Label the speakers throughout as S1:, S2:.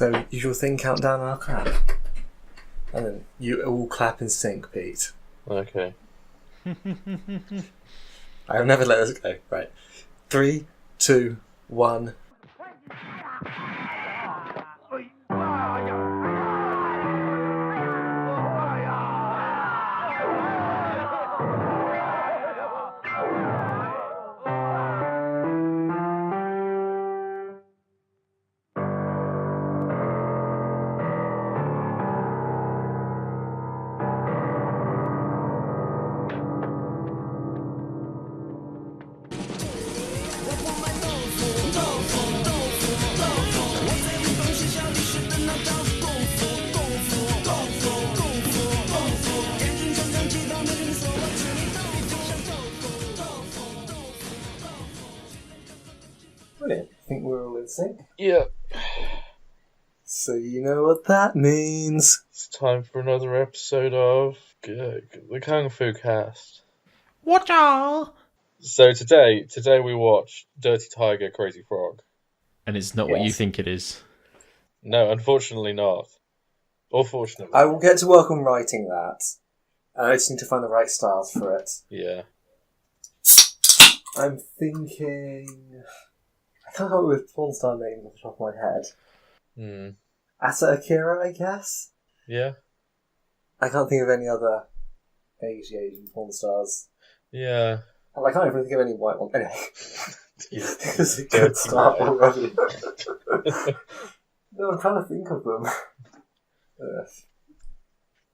S1: So, usual thing, countdown and I'll clap. And then you all clap in sync, Pete.
S2: Okay.
S1: I'll never let us go. Right. 3, 2, 1. Brilliant. I think we're all in sync.
S2: Yeah.
S1: So you know what that means.
S2: It's time for another episode of the KungFu Cast.
S3: Watch out!
S2: So today we watched Dirty Tiger, Crazy Frog.
S3: And it's not what you think it is.
S2: No, unfortunately not. Or fortunately.
S1: I will get to work on writing that. I just need to find the right styles for it.
S2: Yeah.
S1: I'm thinking... I can't come up with porn star names off the top of my head. Asa Akira, I guess?
S2: Yeah.
S1: I can't think of any other Asian porn stars.
S2: Yeah.
S1: I can't even think of any white ones. Anyway. It's a
S2: Dirty
S1: good start
S2: white.
S1: already. No, I'm trying to think of them.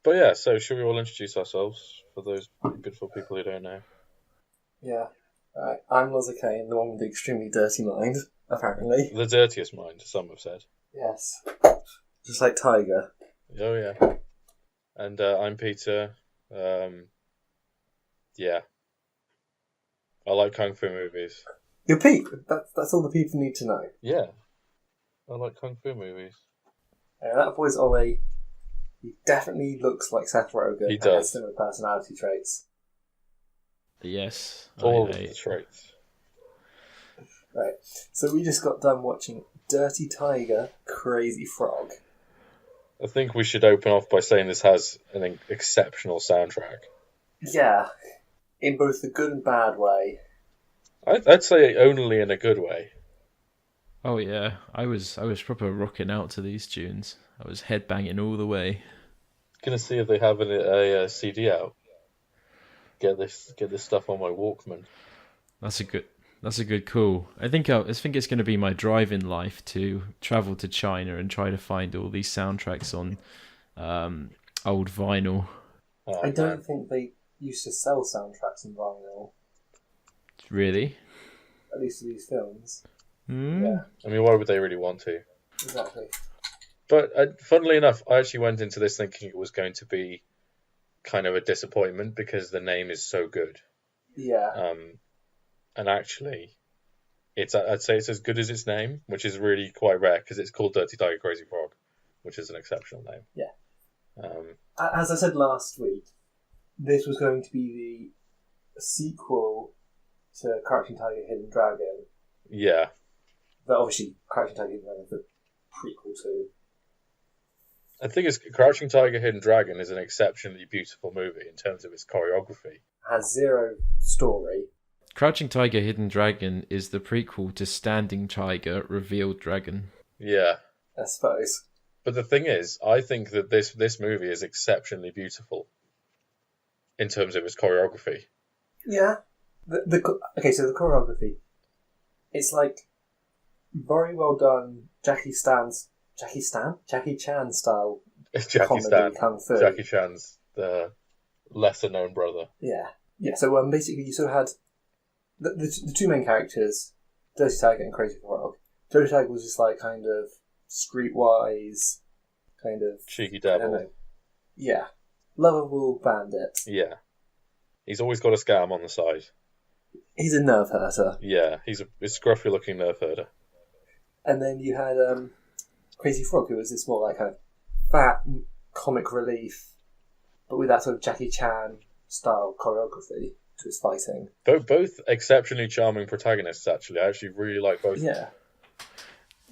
S2: But yeah, so should we all introduce ourselves for those beautiful people who don't know?
S1: Yeah. Right. I'm Loza Kane, the one with the extremely dirty mind, apparently.
S2: The dirtiest mind, some have said.
S1: Yes. Just like Tiger.
S2: Oh yeah. And I'm Peter. Yeah. I like Kung Fu movies.
S1: You're Pete. That's all the people need to know.
S2: Yeah. I like Kung Fu movies.
S1: That boy's Ollie. He definitely looks like Seth Rogen.
S2: He
S1: And
S2: does.
S1: has similar personality traits.
S3: Yes.
S2: All of the traits.
S1: Right. So we just got done watching Dirty Tiger, Crazy Frog.
S2: I think we should open off by saying this has an exceptional soundtrack.
S1: Yeah. In both the good and bad way.
S2: I'd say only in a good way.
S3: Oh yeah, I was proper rocking out to these tunes. I was headbanging all the way.
S2: Gonna see if they have a CD out. Get this stuff on my Walkman.
S3: That's a good call. I think it's going to be my drive in life to travel to China and try to find all these soundtracks on old vinyl.
S2: Oh,
S1: I don't
S2: man.
S1: think they used to sell soundtracks in vinyl.
S3: Really?
S1: At least for these films.
S3: Mm?
S1: Yeah,
S2: I mean, why would they really want to?
S1: exactly.
S2: But funnily enough, I actually went into this thinking it was going to be kind of a disappointment because the name is so good.
S1: Yeah.
S2: And actually, I'd say it's as good as its name, which is really quite rare because it's called Dirty Tiger Crazy Frog, which is an exceptional name.
S1: Yeah. As I said last week, this was going to be the sequel to Crouching Tiger, Hidden Dragon.
S2: Yeah.
S1: But obviously, Crouching Tiger, Hidden Dragon is the prequel to.
S2: I think Crouching Tiger, Hidden Dragon is an exceptionally beautiful movie in terms of its choreography.
S1: Has zero story.
S3: Crouching Tiger, Hidden Dragon is the prequel to Standing Tiger, Revealed Dragon.
S2: Yeah.
S1: I suppose.
S2: But the thing is, I think that this movie is exceptionally in terms of its choreography.
S1: Yeah. Okay, so the choreography. It's like very well done Jackie Chan style comedy kung fu.
S2: Jackie Chan's the lesser known brother.
S1: Yeah. Yeah, so basically you sort of had the two main characters, Dirty Tiger and Crazy Frog. Dirty Tiger was just like kind of streetwise, kind of
S2: Cheeky
S1: I don't
S2: devil.
S1: know. Yeah. Lovable bandit.
S2: Yeah. He's always got a scam on the side.
S1: He's a nerve herter.
S2: Yeah, he's a scruffy looking nerve herder.
S1: And then you had Crazy Frog, who was this more like kind of fat comic relief, but with that sort of Jackie Chan style choreography to his fighting.
S2: Both exceptionally charming protagonists, actually. I actually really like both.
S1: Yeah.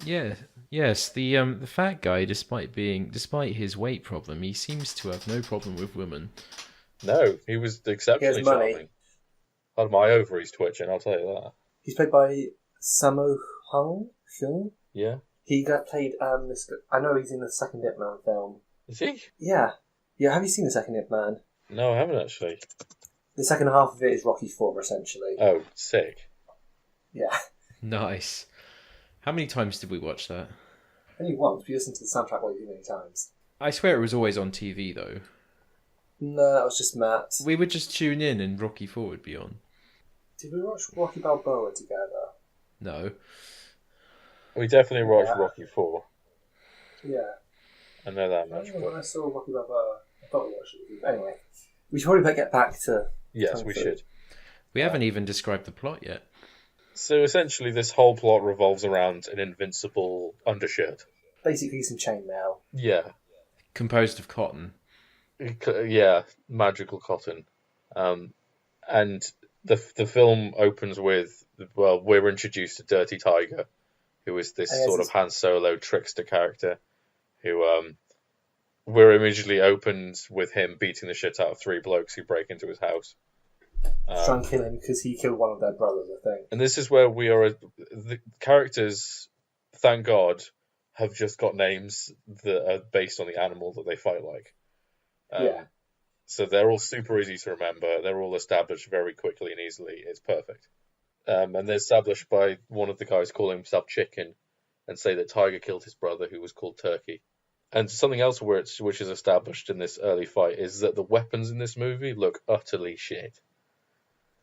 S3: Yeah, yes. The fat guy, despite his weight problem, he seems to have no problem with women.
S2: No, he was
S1: He has
S2: exceptionally
S1: money.
S2: charming. Had my ovaries twitching, I'll tell you that.
S1: He's played by Sammo Hung.
S2: Yeah.
S1: He got played this. I know he's in the second Ip Man film.
S2: Is he?
S1: Yeah. Have you seen the second Ip Man?
S2: No, I haven't actually.
S1: The second half of it is Rocky 4, essentially.
S2: Oh, sick.
S1: Yeah.
S3: Nice. How many times did we watch that?
S1: Only once. We listened to the soundtrack way too many times.
S3: I swear it was always on TV though.
S1: No, that was just Matt.
S3: We would just tune in and Rocky 4 would be on.
S1: Did we watch Rocky Balboa together?
S3: No.
S2: We definitely watched Rocky 4.
S1: Yeah.
S2: I know that much.
S1: When I saw Rocky Balboa, I thought we watched it. Anyway, we should probably get back to.
S2: Yes, we should.
S3: We haven't even described the plot yet.
S2: So essentially, this whole plot revolves around an invincible undershirt.
S1: Basically, some chainmail.
S2: Yeah.
S3: Composed of cotton.
S2: Yeah, magical cotton. And the film opens with, well, we're introduced to Dirty Tiger, who is this sort of Han Solo trickster character, who we're immediately opened with him beating the shit out of 3 blokes who break into his house.
S1: Try and kill him because he killed one of their brothers, I think.
S2: And this is where the characters, thank God, have just got names that are based on the animal that they fight like.
S1: Yeah.
S2: So they're all super easy to remember. They're all established very quickly and easily. It's perfect. And they're established by one of the guys calling himself Chicken and say that Tiger killed his brother who was called Turkey. And something else which is established in this early fight is that the weapons in this movie look utterly shit.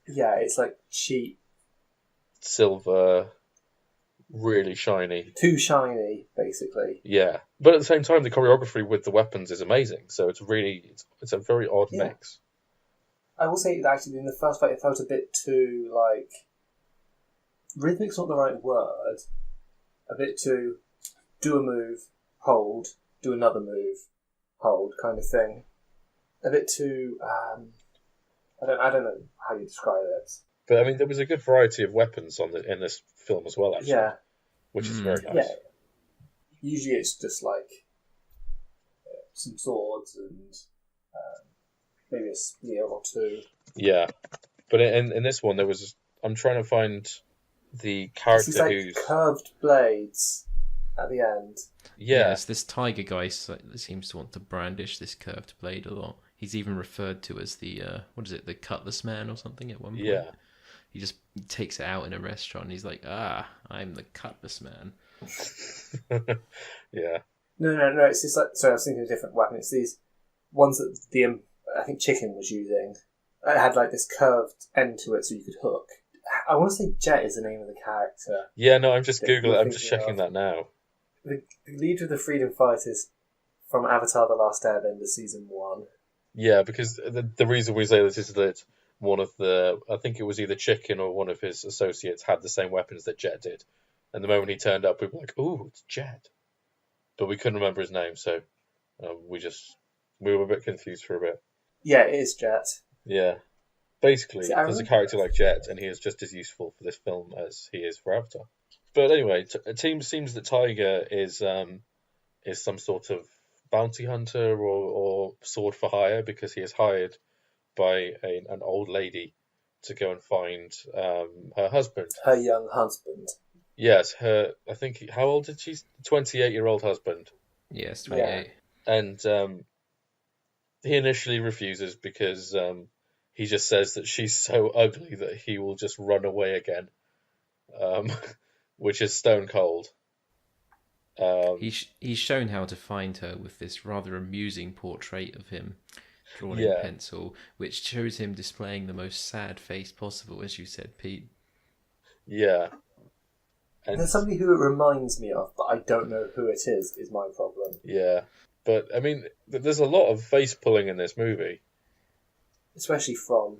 S1: Yeah, it's like cheap.
S2: Silver, really shiny.
S1: Too shiny, basically.
S2: Yeah. But at the same time, the choreography with the weapons is amazing. So it's really, it's a very odd mix.
S1: I will say that actually in the first fight it felt a bit too, like... Rhythmic's not the right word. A bit too do a move, hold, do another move, hold kind of thing. A bit too... I don't know how you describe it.
S2: But I mean, there was a good variety of weapons in this film as well, actually. Yeah. Which is very nice. Yeah.
S1: Usually it's just like some swords and maybe a spear or 2.
S2: Yeah. But in this one, I'm trying to find the character who's...
S1: curved blades at the end.
S2: Yeah.
S3: Yes, this tiger guy seems to want to brandish this curved blade a lot. He's even referred to as the, the Cutlass Man or something at one point.
S2: Yeah.
S3: He just takes it out in a restaurant and he's like, I'm the Cutlass Man.
S2: Yeah.
S1: No, it's just like, sorry, I was thinking of a different weapon. It's these ones that I think Chicken was using. It had like this curved end to it so you could hook. I want to say Jet is the name of the character.
S2: Yeah, no, I'm just Googling it. I'm just checking that now.
S1: The leader of the Freedom Fighters from Avatar The Last Airbender Season 1.
S2: Yeah, because the reason we say this is that one of I think it was either Chicken or one of his associates had the same weapons that Jet did. And the moment he turned up, we were like, ooh, it's Jet. But we couldn't remember his name, so we were a bit confused for a bit.
S1: Yeah, it is Jet.
S2: Yeah. Basically, there's a character like Jet, and he is just as useful for this film as he is for Avatar. But anyway, it seems that Tiger is some sort of bounty hunter or sword for hire because he is hired by an old lady to go and find her husband.
S1: Her young husband.
S2: Yes, how old is she? 28-year-old husband.
S3: Yes, 28.
S2: Yeah. And he initially refuses because he just says that she's so ugly that he will just run away again, which is stone cold.
S3: He's shown how to find her with this rather amusing portrait of him drawn in pencil, which shows him displaying the most sad face possible, as you said, Pete.
S2: Yeah.
S1: And there's somebody who it reminds me of, but I don't know who it is my problem.
S2: Yeah. But, I mean, there's a lot of face pulling in this movie.
S1: Especially from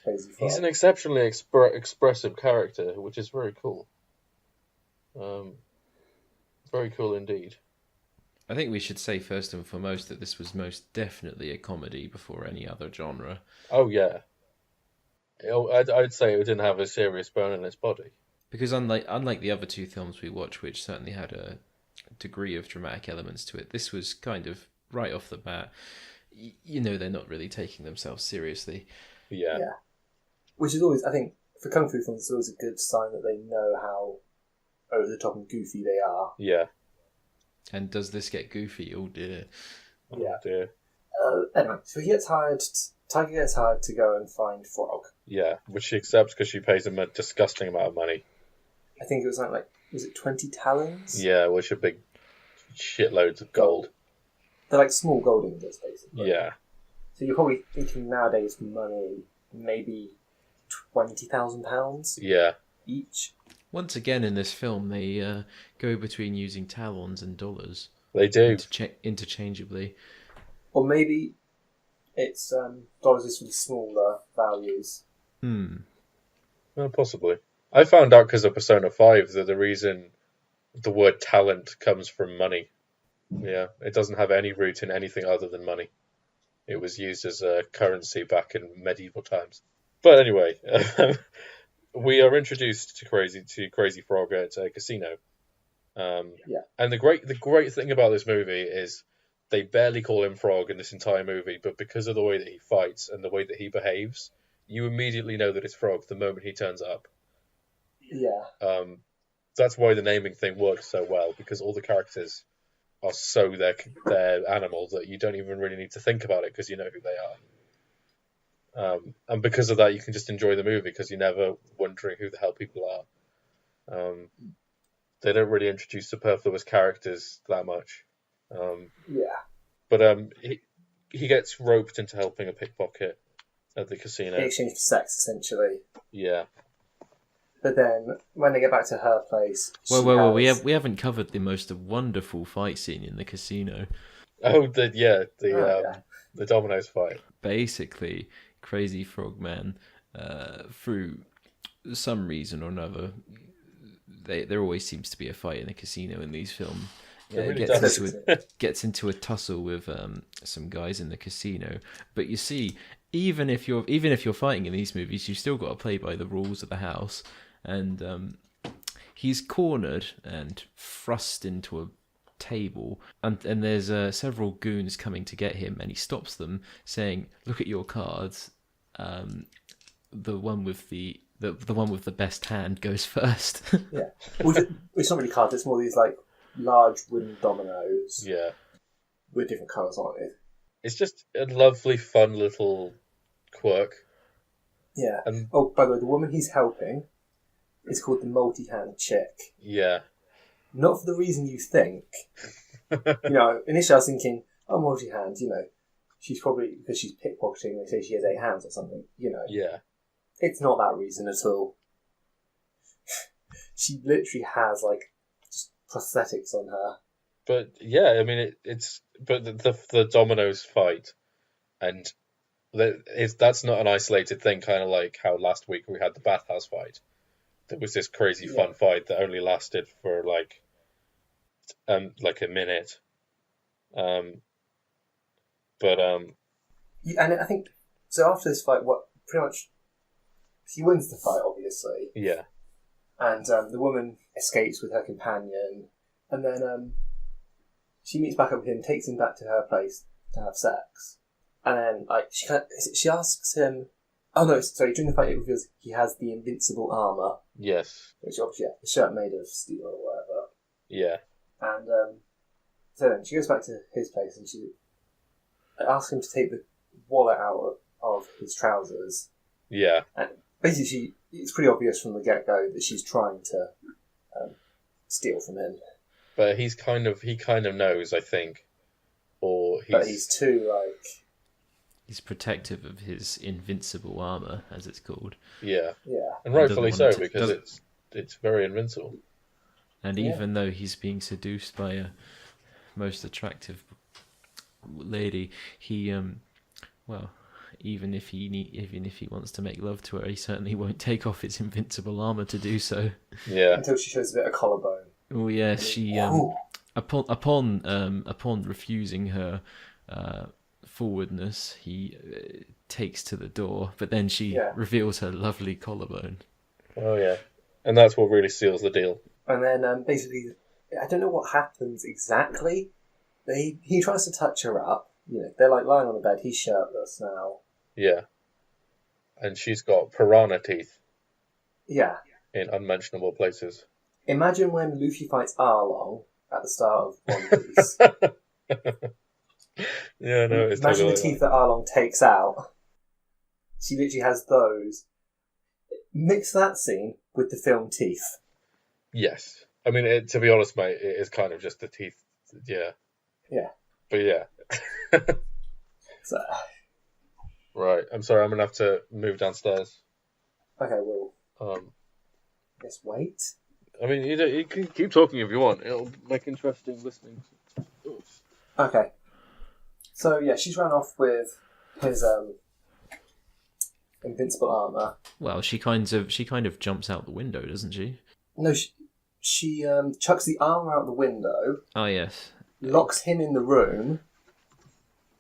S1: Crazy Frog.
S2: He's an exceptionally expressive character, which is very cool. Very cool indeed.
S3: I think we should say first and foremost that this was most definitely a comedy before any other genre.
S2: Oh, yeah. I'd say it didn't have a serious bone in its body.
S3: Because unlike the other two films we watched, which certainly had a degree of dramatic elements to it, this was kind of right off the bat. They're not really taking themselves seriously.
S2: Yeah.
S1: Which is always, I think, for Kung Fu films, it's always a good sign that they know how over the top and goofy they are.
S2: Yeah.
S3: And does this get goofy? Oh dear.
S2: Oh dear.
S1: Anyway, so Tiger gets hired to go and find Frog.
S2: Yeah, which she accepts because she pays him a disgusting amount of money.
S1: I think it was was it 20 talons?
S2: Yeah, which are big shitloads of gold.
S1: They're like small gold ingots, basically.
S2: Yeah.
S1: So you're probably thinking nowadays money, maybe £20,000
S2: Yeah.
S1: each.
S3: Once again in this film, they go between using talons and dollars.
S2: They do.
S3: Interchangeably.
S1: Or maybe it's dollars is for the smaller values.
S2: Well, possibly. I found out because of Persona 5 that the reason the word talent comes from money. Yeah, it doesn't have any root in anything other than money. It was used as a currency back in medieval times. But anyway, we are introduced to Crazy Frog at a casino. And the great thing about this movie is they barely call him Frog in this entire movie, but because of the way that he fights and the way that he behaves, you immediately know that it's Frog the moment he turns up.
S1: Yeah.
S2: That's why the naming thing works so well, because all the characters are so they're animals that you don't even really need to think about it because you know who they are. And because of that, you can just enjoy the movie because you're never wondering who the hell people are. They don't really introduce superfluous characters that much. But he gets roped into helping a pickpocket at the casino.
S1: In exchange for sex, essentially.
S2: Yeah.
S1: But then, when they get back to her place...
S3: We haven't covered the most wonderful fight scene in the casino.
S2: Oh, the Dominoes fight.
S3: Basically, Crazy Frog Man, through some reason or another, there always seems to be a fight in a casino in these films. Gets into a tussle with some guys in the casino. But you see, even if you're fighting in these movies, you've still got to play by the rules of the house. And he's cornered and thrust into a table, and there's several goons coming to get him, and he stops them, saying, "Look at your cards. The one with the one with the best hand goes first."
S1: Yeah, it's not really cards. It's more these like large wooden dominoes.
S2: Yeah,
S1: with different colours on it.
S2: It's just a lovely, fun little quirk.
S1: Yeah. By the way, the woman he's helping is called the multi-hand chick.
S2: Yeah.
S1: Not for the reason you think. Initially I was thinking, multi-hand, she's probably, because she's pickpocketing, they say she has 8 hands or something,
S2: Yeah.
S1: It's not that reason at all. She literally has, just prosthetics on her.
S2: But, yeah, I mean, but the dominoes fight, and that's not an isolated thing, kind of like how last week we had the bathhouse fight. There was this crazy fun fight that only lasted for a minute. And
S1: I think so. After this fight, pretty much he wins the fight, obviously.
S2: Yeah. And
S1: the woman escapes with her companion, and then she meets back up with him, takes him back to her place to have sex, and then she asks him. Oh no! Sorry. During the fight, it reveals he has the invincible armor.
S2: Yes.
S1: Which obviously, the shirt made of steel or whatever.
S2: Yeah.
S1: And so then she goes back to his place and she asks him to take the wallet out of his trousers.
S2: Yeah.
S1: And basically, it's pretty obvious from the get-go that she's trying to steal from him.
S2: But he kind of knows, I think,
S1: But he's too
S3: He's protective of his invincible armor, as it's called.
S2: Yeah.
S1: Yeah.
S2: And rightfully so, because it's very invincible.
S3: And even though he's being seduced by a most attractive lady, he even if he wants to make love to her, he certainly won't take off his invincible armor to do so.
S2: Yeah.
S1: Until she shows a bit of collarbone.
S3: Oh yeah, she upon refusing her forwardness, he takes to the door, but then she reveals her lovely collarbone.
S2: Oh yeah. And that's what really seals the deal.
S1: And then basically, I don't know what happens exactly. He tries to touch her up. They're like lying on the bed. He's shirtless now.
S2: Yeah. And she's got piranha teeth.
S1: Yeah.
S2: In unmentionable places.
S1: Imagine when Luffy fights Arlong at the start of One Piece.
S2: Yeah, no, it's
S1: imagine
S2: totally
S1: the teeth that Arlong takes out. She literally has those. Mix that scene with the film Teeth.
S2: Yes. I mean, to be honest, mate, it is kind of just the teeth. Yeah.
S1: Yeah.
S2: But yeah.
S1: So.
S2: Right. I'm sorry, I'm going to have to move downstairs.
S1: Okay, well. Just wait.
S2: I mean, you can keep talking if you want. It'll make interesting listening. Oof.
S1: Okay. So, yeah, she's run off with his invincible armour.
S3: Well, she kind of jumps out the window, doesn't she?
S1: No, she chucks the armour out the window.
S3: Oh, yes.
S1: Locks him in the room.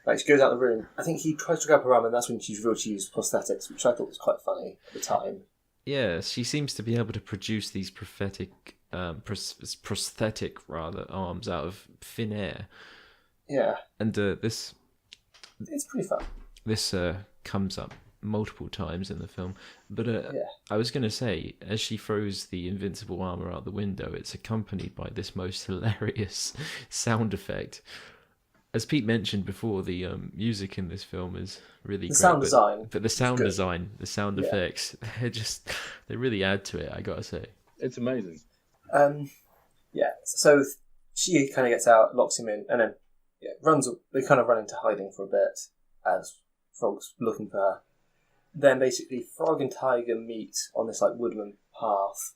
S1: Like, she goes out the room. I think he tries to grab her arm, and that's when she's revealed to use prosthetics, which I thought was quite funny at the time.
S3: Yeah, she seems to be able to produce these prosthetic arms out of thin air.
S1: Yeah.
S3: And this...
S1: It's pretty fun.
S3: This comes up multiple times in the film. But I was going to say, as she throws the invincible armour out the window, it's accompanied by this most hilarious sound effect. As Pete mentioned before, the music in this film is really great.
S1: Sound design.
S3: But the sound design, the sound effects, they really add to it, I gotta say.
S2: It's amazing.
S1: Yeah, so she kind of gets out, locks him in, and then they kind of run into hiding for a bit as Frog's looking for her. Then basically Frog and Tiger meet on this like woodland path,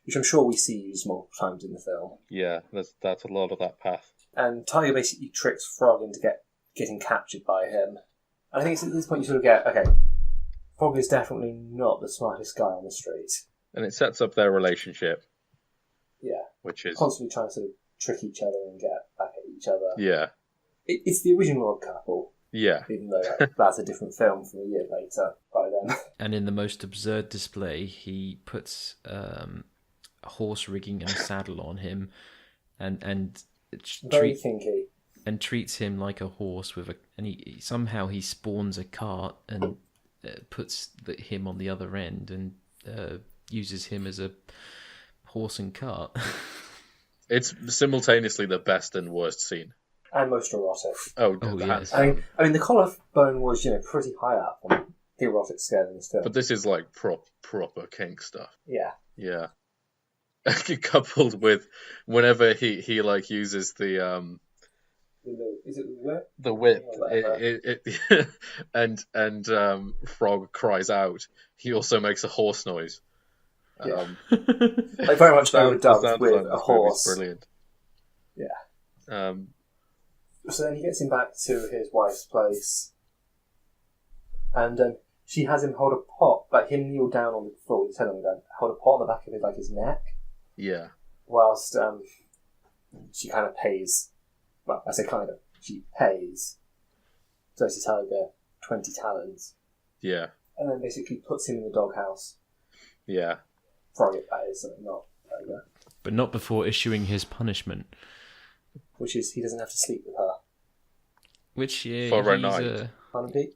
S1: which I'm sure we see used multiple times in the film.
S2: Yeah, that's a lot of that path.
S1: And Tiger basically tricks Frog into getting captured by him. And I think it's at this point you sort of get, okay, Frog is definitely not the smartest guy on the street.
S2: And it sets up their relationship.
S1: Yeah.
S2: Which is...
S1: constantly trying to sort of trick each other and get back at each other.
S2: Yeah.
S1: It's the original Odd Couple.
S2: Yeah.
S1: Even though that's a different film from a year later by then.
S3: And in the most absurd display, he puts a horse rigging and saddle on him and
S1: very kinky.
S3: And treats him like a horse and he somehow spawns a cart and puts him on the other end and uses him as a horse and cart. It's
S2: simultaneously the best and worst scene.
S1: And most erotic.
S2: Oh yes.
S1: I mean, the collarbone was, pretty high up on the erotic scale in this film.
S2: But this is like proper kink stuff.
S1: Yeah.
S2: Yeah. Coupled with whenever he like uses the
S1: is it the whip?
S2: The whip. And Frog cries out. He also makes a horse noise.
S1: Yeah. Like very much overdubbed with a horse.
S2: Brilliant.
S1: Yeah. So then he gets him back to his wife's place, and she has him hold a pot, but him kneel down on the floor with his head on the ground, hold a pot on the back of his neck.
S2: Yeah.
S1: Whilst she kind of pays. Well, I say kind of. She pays Dirty Tiger 20 talons.
S2: Yeah.
S1: And then basically puts him in the doghouse.
S2: Yeah.
S1: Frog it, that is, not Tiger.
S3: But not before issuing his punishment.
S1: Which is he doesn't have to sleep with her.
S3: Which
S2: for a night.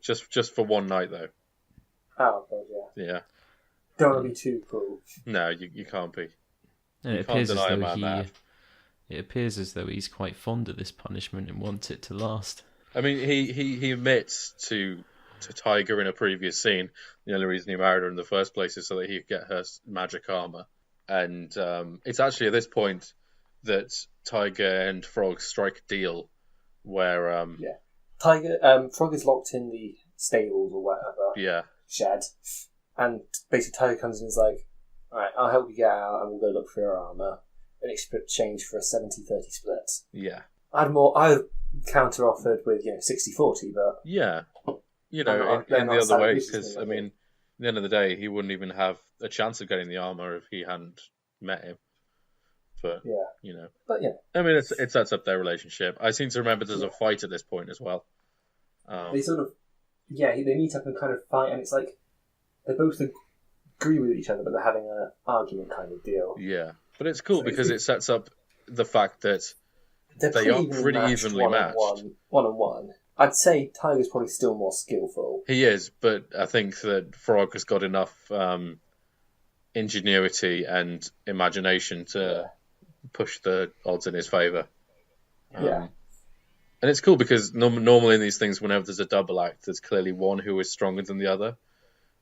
S2: Just for one night though.
S1: Oh god, yeah.
S2: Yeah.
S1: Don't want to be too cruel.
S2: No, you can't be.
S3: And it appears as though he's quite fond of this punishment and wants it to last.
S2: I mean, he admits to Tiger in a previous scene the only reason he married her in the first place is so that he could get her magic armor. And it's actually at this point that Tiger and Frog strike a deal where
S1: Frog is locked in the stables or whatever shed, and basically Tiger comes in and is like, alright, I'll help you get out and we'll go look for your armour in exchange for a 70-30 split.
S2: Yeah.
S1: I counter offered with 60-40, but
S2: yeah, in the other way, because I mean, at the end of the day he wouldn't even have a chance of getting the armour if he hadn't met him. But I mean, it sets up their relationship. I seem to remember there's a fight at this point as well.
S1: They sort of, they meet up and kind of fight, and it's like they're both agree with each other, but they're having an argument kind of deal.
S2: Yeah, but it's cool because it sets up the fact that they are pretty evenly matched.
S1: One-on-one. I'd say Tiger's probably still more skillful.
S2: He is, but I think that Frog has got enough ingenuity and imagination to push the odds in his favour.
S1: Yeah.
S2: And it's cool because normally in these things, whenever there's a double act, there's clearly one who is stronger than the other.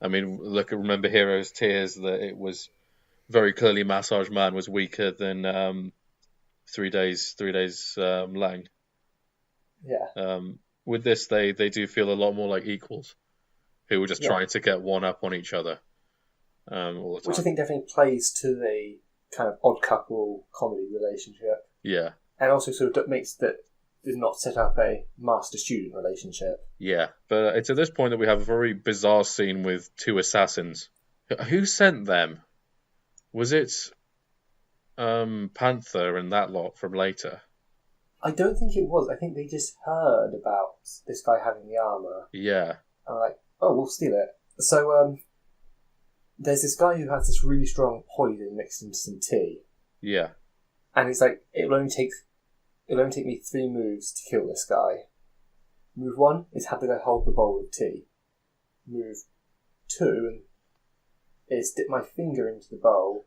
S2: I mean, remember Hero's Tears, that it was very clearly Massage Man was weaker than 3 Days Lang.
S1: Yeah.
S2: With this, they do feel a lot more like equals, who were just trying to get one up on each other all the time.
S1: Which I think definitely plays to the kind of odd couple comedy relationship.
S2: Yeah.
S1: And also sort of makes that does not set up a master-student relationship.
S2: Yeah, but it's at this point that we have a very bizarre scene with two assassins. Who sent them? Was it Panther and that lot from later?
S1: I don't think it was. I think they just heard about this guy having the armour.
S2: Yeah.
S1: And like, oh, we'll steal it. So there's this guy who has this really strong poison mixed into some tea.
S2: Yeah.
S1: And it's like, it'll only take me 3 moves to kill this guy. Move 1 is have the guy hold the bowl of tea. Move 2 is dip my finger into the bowl,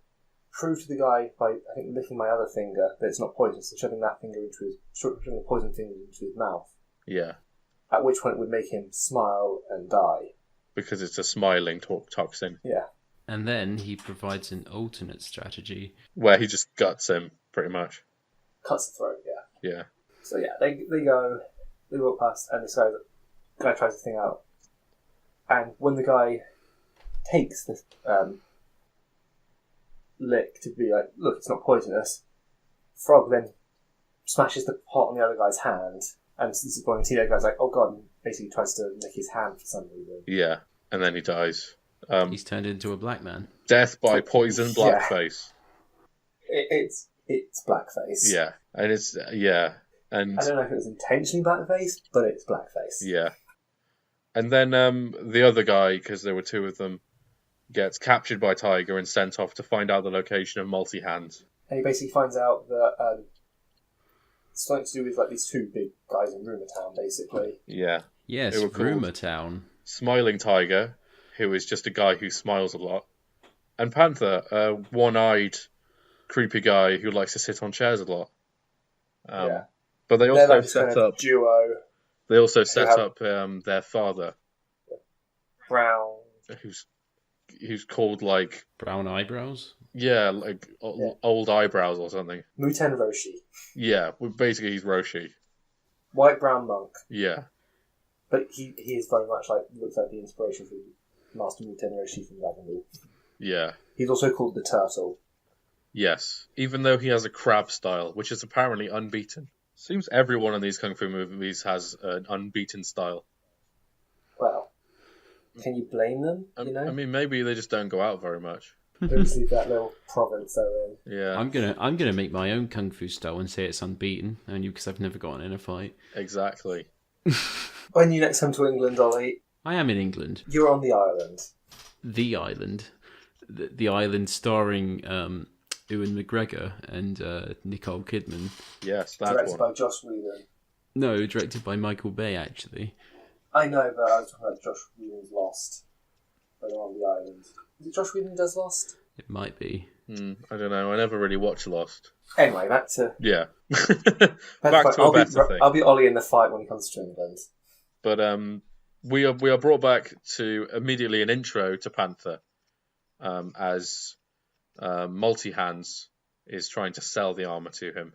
S1: prove to the guy by, I think, licking my other finger that it's not poisonous, and shoving the poison finger into his mouth.
S2: Yeah.
S1: At which point it would make him smile and die.
S2: Because it's a smiling toxin.
S1: Yeah.
S3: And then he provides an alternate strategy.
S2: Where he just guts him, pretty much.
S1: Cuts the throat, yeah.
S2: Yeah.
S1: So yeah, they walk past, and this guy tries the thing out. And when the guy takes the lick to be like, look, it's not poisonous, Frog then smashes the pot on the other guy's hand, and this is when the guy's like, oh god, and basically tries to lick his hand for some reason.
S2: Yeah, and then he dies.
S3: He's turned into a black man.
S2: Death by poison blackface.
S1: It's blackface.
S2: Yeah, and it's and
S1: I don't know if it was intentionally blackface, but it's blackface.
S2: Yeah, and then the other guy, because there were 2 of them, gets captured by Tiger and sent off to find out the location of Multi-Hands.
S1: And he basically finds out that it's something to do with like these 2 big guys in Rumour Town, basically.
S2: Yeah.
S3: Yes, Rumour Town.
S2: Smiling Tiger, who is just a guy who smiles a lot, and Panther, a one-eyed, creepy guy who likes to sit on chairs a lot. But they also set up
S1: duo.
S2: They also set up their father,
S1: Brown,
S2: who's called like
S3: Brown Eyebrows.
S2: Yeah, like old eyebrows or something.
S1: Muten Roshi.
S2: Yeah, basically he's Roshi.
S1: White brown monk.
S2: Yeah.
S1: But he is very much looks like the inspiration for Master Muten Roshi from Dragon Ball.
S2: Yeah.
S1: He's also called the Turtle.
S2: Yes, even though he has a crab style, which is apparently unbeaten. Seems every one of these Kung Fu movies has an unbeaten style.
S1: Well, can you blame them?
S2: I mean, maybe they just don't go out very much.
S1: Obviously, that little province they're in.
S2: Yeah.
S3: I'm gonna make my own Kung Fu style and say it's unbeaten, only because I've never gotten in a fight.
S2: Exactly.
S1: When you next come to England, Ollie.
S3: I am in England.
S1: You're on the island.
S3: The island. The island starring Ewan McGregor and Nicole Kidman.
S2: Yes, that
S1: directed
S2: one.
S1: by Joss Whedon.
S3: No, directed by Michael Bay, actually.
S1: I know, but I was talking about Joss Whedon's Lost. When they're on the island. Is it Joss Whedon does Lost?
S3: It might be.
S2: I don't know. I never really watched Lost.
S1: Anyway, back to...
S2: Yeah.
S1: back to a better thing. I'll be Ollie in the fight when he comes to England.
S2: But we are brought back to immediately an intro to Panther as Multi-Hands is trying to sell the armour to him.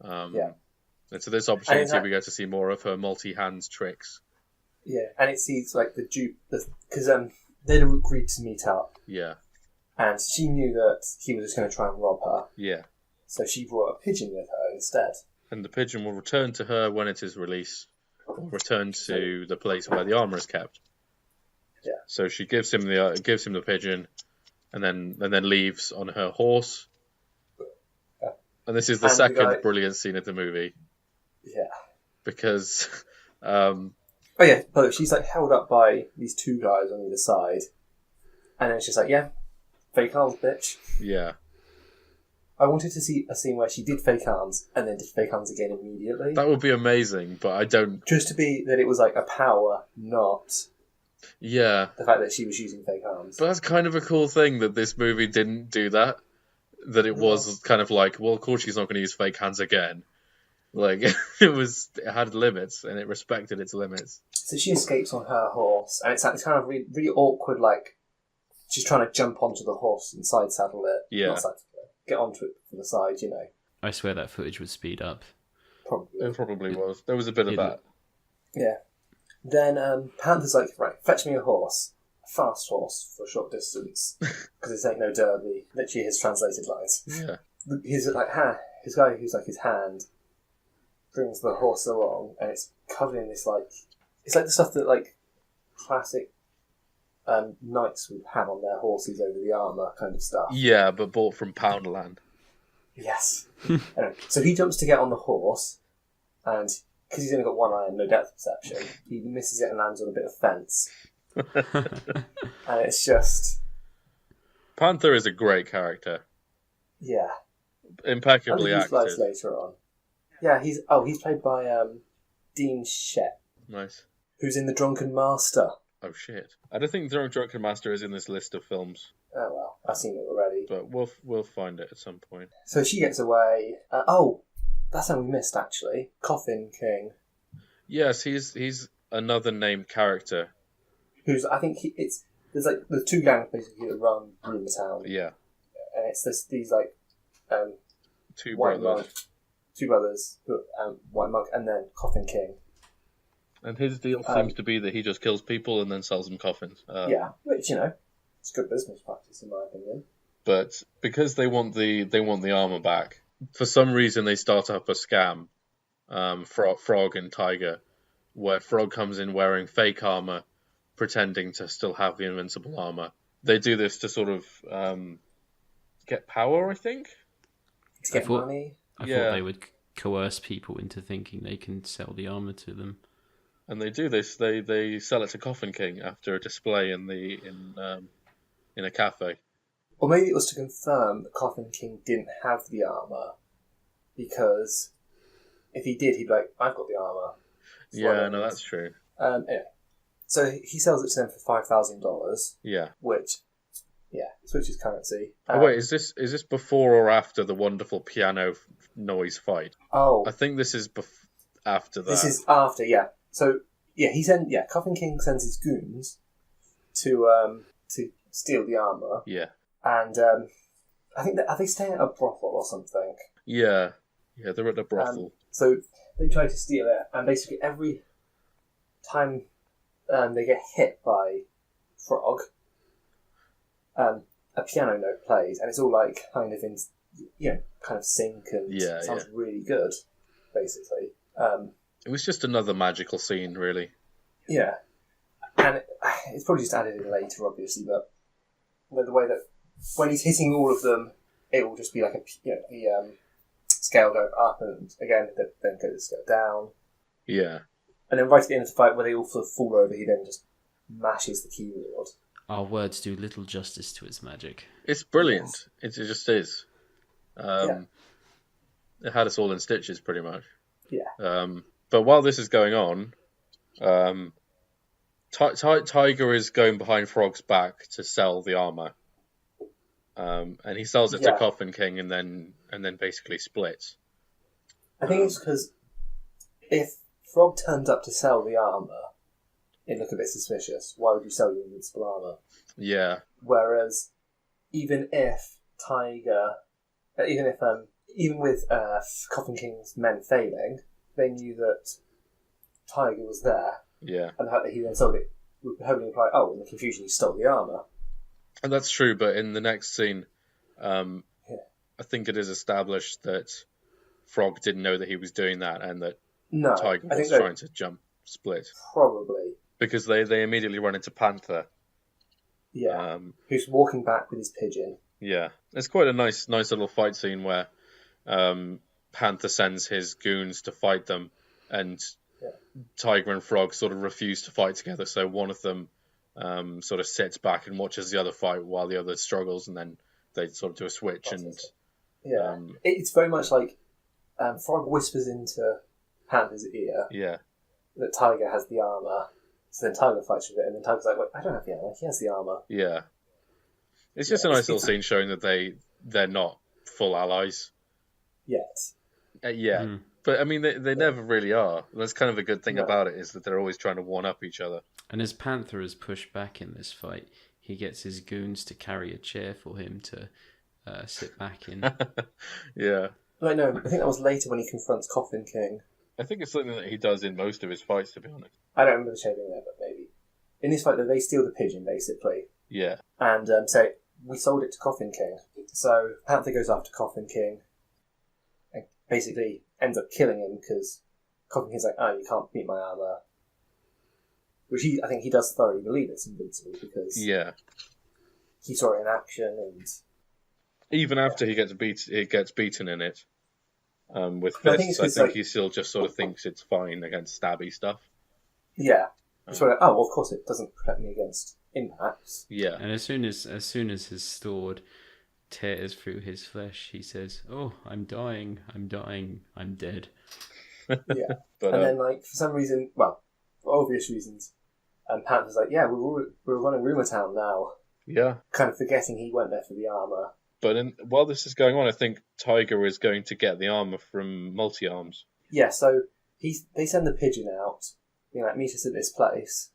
S2: And so this opportunity we get to see more of her Multi-Hands tricks.
S1: Yeah, and it sees like the dupe... Because they'd agreed to meet up.
S2: Yeah.
S1: And she knew that he was just going to try and rob her.
S2: Yeah.
S1: So she brought a pigeon with her instead. And
S2: the pigeon will return to her when it is released, or return to the place where the armour is kept.
S1: Yeah.
S2: So she gives him the pigeon, and then leaves on her horse. Yeah. And this is the second brilliant scene of the movie.
S1: Yeah.
S2: Because
S1: but she's like held up by these 2 guys on either side. And then it's just like, yeah, fake arms, bitch.
S2: Yeah.
S1: I wanted to see a scene where she did fake arms and then did fake arms again immediately.
S2: That would be amazing, but I don't...
S1: Just to be that it was like a power, not...
S2: Yeah.
S1: The fact that she was using fake arms.
S2: But that's kind of a cool thing that this movie didn't do that. That it was kind of like, well, of course she's not going to use fake hands again. Like, it had limits, and it respected its limits.
S1: So she escapes on her horse, and it's kind of really, really awkward, like, she's trying to jump onto the horse and side saddle it.
S2: Yeah.
S1: Not side saddle it. Get onto it from the side, you know.
S3: I swear that footage would speed up.
S1: Probably.
S2: It probably was. There was a bit of that.
S1: Yeah. Then Panther's like, right, fetch me a horse. A fast horse for a short distance. Because this ain't no derby. Literally his translated lines.
S2: Yeah.
S1: He's like, his guy who's like his hand brings the horse along, and it's covered in this, like... It's like the stuff that, like, classic knights would have on their horses over the armour kind of stuff.
S2: Yeah, but bought from Poundland.
S1: Yes. Anyway, so he jumps to get on the horse, and because he's only got one eye and no depth perception, he misses it and lands on a bit of fence. And it's just...
S2: Panther is a great character.
S1: Yeah.
S2: Impeccably
S1: acted.
S2: acted.
S1: Later on. Yeah, he's played by Dean Shep.
S2: Nice.
S1: Who's in The Drunken Master.
S2: Oh, shit. I don't think Drunken Master is in this list of films.
S1: Oh, well, I've seen it already.
S2: But we'll find it at some point.
S1: So she gets away. That's something we missed, actually. Coffin King.
S2: Yes, he's another named character.
S1: Who's, I think, there's like the two gangs basically that run Town.
S2: Yeah.
S1: And it's these like
S2: two
S1: White
S2: brothers.
S1: Monk, two brothers, White Monk, and then Coffin King.
S2: And his deal seems to be that he just kills people and then sells them coffins.
S1: Yeah, which, you know, it's good business practice in my opinion.
S2: But because they want the armor back, for some reason they start up a scam, Frog and Tiger, where Frog comes in wearing fake armor, pretending to still have the invincible armor. They do this to sort of get power, I think.
S1: To get money.
S3: I thought they would coerce people into thinking they can sell the armor to them.
S2: And they do this. They sell it to Coffin King after a display in a cafe.
S1: Or maybe it was to confirm that Coffin King didn't have the armor, because if he did, he'd be like, "I've got the armor."
S2: Yeah, no, that's true.
S1: Anyway, so he sells it to them for $5,000.
S2: Yeah.
S1: Which switches currency.
S2: Wait, is this before or after the wonderful piano noise fight?
S1: Oh,
S2: I think this is after that.
S1: This is after, yeah. So Coffin King sends his goons to steal the armor.
S2: Yeah.
S1: And I think are they staying at a brothel or something?
S2: Yeah, they're at a brothel.
S1: So they try to steal it, and basically every time they get hit by Frog, a piano note plays, and it's all like kind of in, kind of sync, and sounds really good, basically.
S2: It was just another magical scene, really.
S1: Yeah, and it's probably just added in later, obviously, but the way that when he's hitting all of them, it will just be like a scale going up, and again then go the scale down.
S2: Yeah. And
S1: then right at the end of the fight, where they all sort of fall over, he then just mashes the keyboard.
S3: Our words do little justice to its magic.
S2: It's brilliant. Yes. It just is. It had us all in stitches, pretty much.
S1: Yeah.
S2: But while this is going on, Tiger is going behind Frog's back to sell the armor, and he sells it to Coffin King, and then basically splits.
S1: I think it's because if Frog turned up to sell the armor, it'd look a bit suspicious. Why would you sell your invincible armor?
S2: Yeah.
S1: Whereas, even with Coffin King's men failing, they knew that Tiger was there.
S2: Yeah.
S1: And the fact that he then sold it would probably imply, in the confusion, he stole the armor.
S2: And that's true, but in the next scene, I think it is established that Frog didn't know that he was doing that, and that Tiger was trying to jump split.
S1: Probably.
S2: Because they immediately run into Panther.
S1: Yeah. Who's walking back with his pigeon.
S2: Yeah. It's quite a nice little fight scene where Panther sends his goons to fight them, and Tiger and Frog sort of refuse to fight together, so one of them sort of sits back and watches the other fight while the other struggles, and then they sort of do a switch.
S1: It's very much like Frog whispers into Panther's ear that Tiger has the armour. So then Tiger fights with it, and then Tiger's like, "Wait, I don't have the armour. He has the armour."
S2: Yeah, it's just a nice little scene showing that they're not full allies
S1: yet.
S2: But I mean, they never really are. That's kind of a good thing about it, is that they're always trying to one up each other.
S3: And as Panther is pushed back in this fight, he gets his goons to carry a chair for him to sit back in.
S2: Yeah.
S1: I know. I think that was later when he confronts Coffin King.
S2: I think it's something that he does in most of his fights, to be honest.
S1: I don't remember the chair being there, but maybe. In this fight, they steal the pigeon, basically.
S2: Yeah.
S1: And say, we sold it to Coffin King. So Panther goes after Coffin King and basically ends up killing him because Coffin King's like, "Oh, you can't beat my armour." Which I think he does thoroughly believe it's invincible because he saw it in action, and
S2: even after he gets beaten in it with fists, I think he still just sort of thinks it's fine against stabby stuff.
S1: Yeah. So like, oh, well, of course it doesn't protect me against impacts.
S2: Yeah.
S3: And as soon as his sword tears through his flesh, he says, "Oh, I'm dying, I'm dead."
S1: Yeah. But, and then, like, for some reason, well, for obvious reasons, Panther's like, "Yeah, we're running Rumour Town now."
S2: Yeah.
S1: Kind of forgetting he went there for the armour.
S2: But while this is going on, I think Tiger is going to get the armour from Multi-Arms.
S1: Yeah, so they send the pigeon out, being like, "Meet us at this place."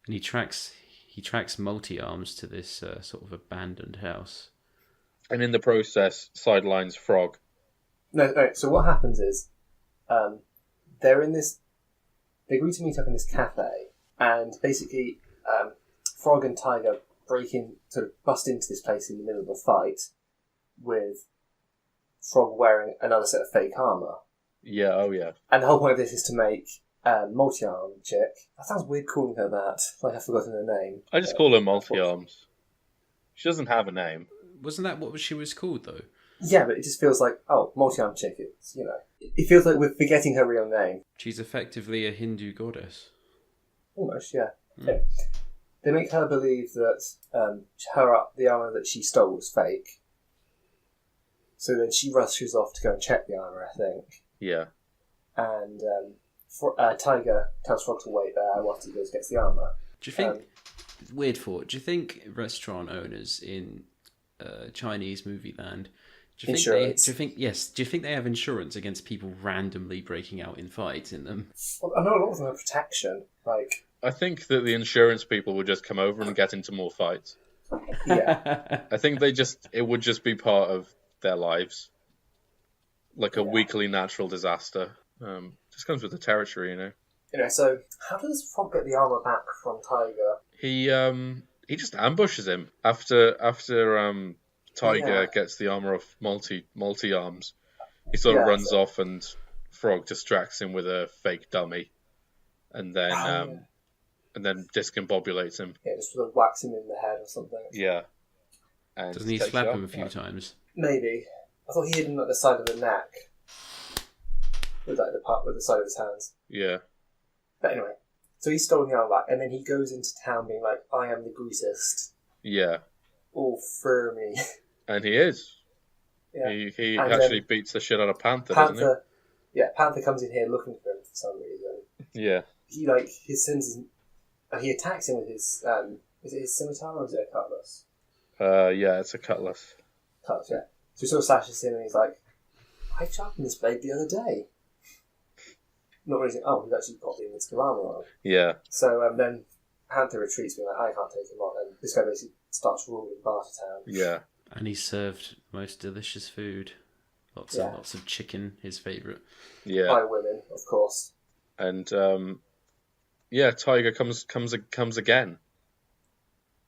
S3: And he tracks Multi-Arms to this sort of abandoned house.
S2: And in the process, sidelines Frog.
S1: No, so what happens is, they're in this... They agree to meet up in this cafe, and basically, Frog and Tiger bust into this place in the middle of a fight, with Frog wearing another set of fake armour.
S2: Yeah, oh yeah.
S1: And the whole point of this is to make Multi-Arm chick... That sounds weird calling her that, like I've forgotten her name.
S2: I just call her Multi-Arms. She doesn't have a name.
S3: Wasn't that what she was called, though?
S1: Yeah, but it just feels like, oh, Multi-Arm chick, it's, you know... It feels like we're forgetting her real name.
S3: She's effectively a Hindu goddess.
S1: Almost, yeah. Yeah. They make her believe that the armour that she stole was fake. So then she rushes off to go and check the armour, I think.
S2: Yeah.
S1: And Tiger tells Frog to wait there whilst he goes and gets the armour.
S3: Do you think... weird thought. Do you think restaurant owners in Chinese movie land... Do you think they have insurance against people randomly breaking out in fights in them?
S1: Well, I know a lot of them have protection. Like,
S2: I think that the insurance people would just come over and get into more fights.
S1: Yeah.
S2: I think it would just be part of their lives. Like a weekly natural disaster. Just comes with the territory, you know.
S1: You know, so how does Frog get the armour back from Tiger?
S2: He just ambushes him after Tiger gets the armour off Multi-Arms. He sort of runs off, and Frog distracts him with a fake dummy, and then discombobulates him.
S1: Yeah, just sort of whacks him in the head or something.
S2: Yeah. And
S3: doesn't he slap him a few times?
S1: Maybe. I thought he hit him at the side of the neck. With like the part with the side of his hands.
S2: Yeah.
S1: But anyway, so he's stolen the armor back, and then he goes into town being like, "I am the greatest."
S2: Yeah.
S1: All for me.
S2: And he is. Yeah. He actually beats the shit out of Panther, doesn't he?
S1: Yeah, Panther comes in here looking for him for some reason.
S2: Yeah.
S1: He sends his... He attacks him with his... is it his scimitar or is it a cutlass?
S2: Yeah, it's a cutlass.
S1: Cutlass, yeah. So he sort of slashes him and he's like, "I sharpened this blade the other day." Not really thinking, he's actually got the invincible armour on.
S2: Yeah.
S1: So then Panther retreats, being like, "I can't take him on," and this guy basically starts ruling Bartertown.
S2: Yeah.
S3: And he's served most delicious food. Lots of chicken, his favourite.
S2: Yeah.
S1: By women, of course.
S2: And Tiger comes again.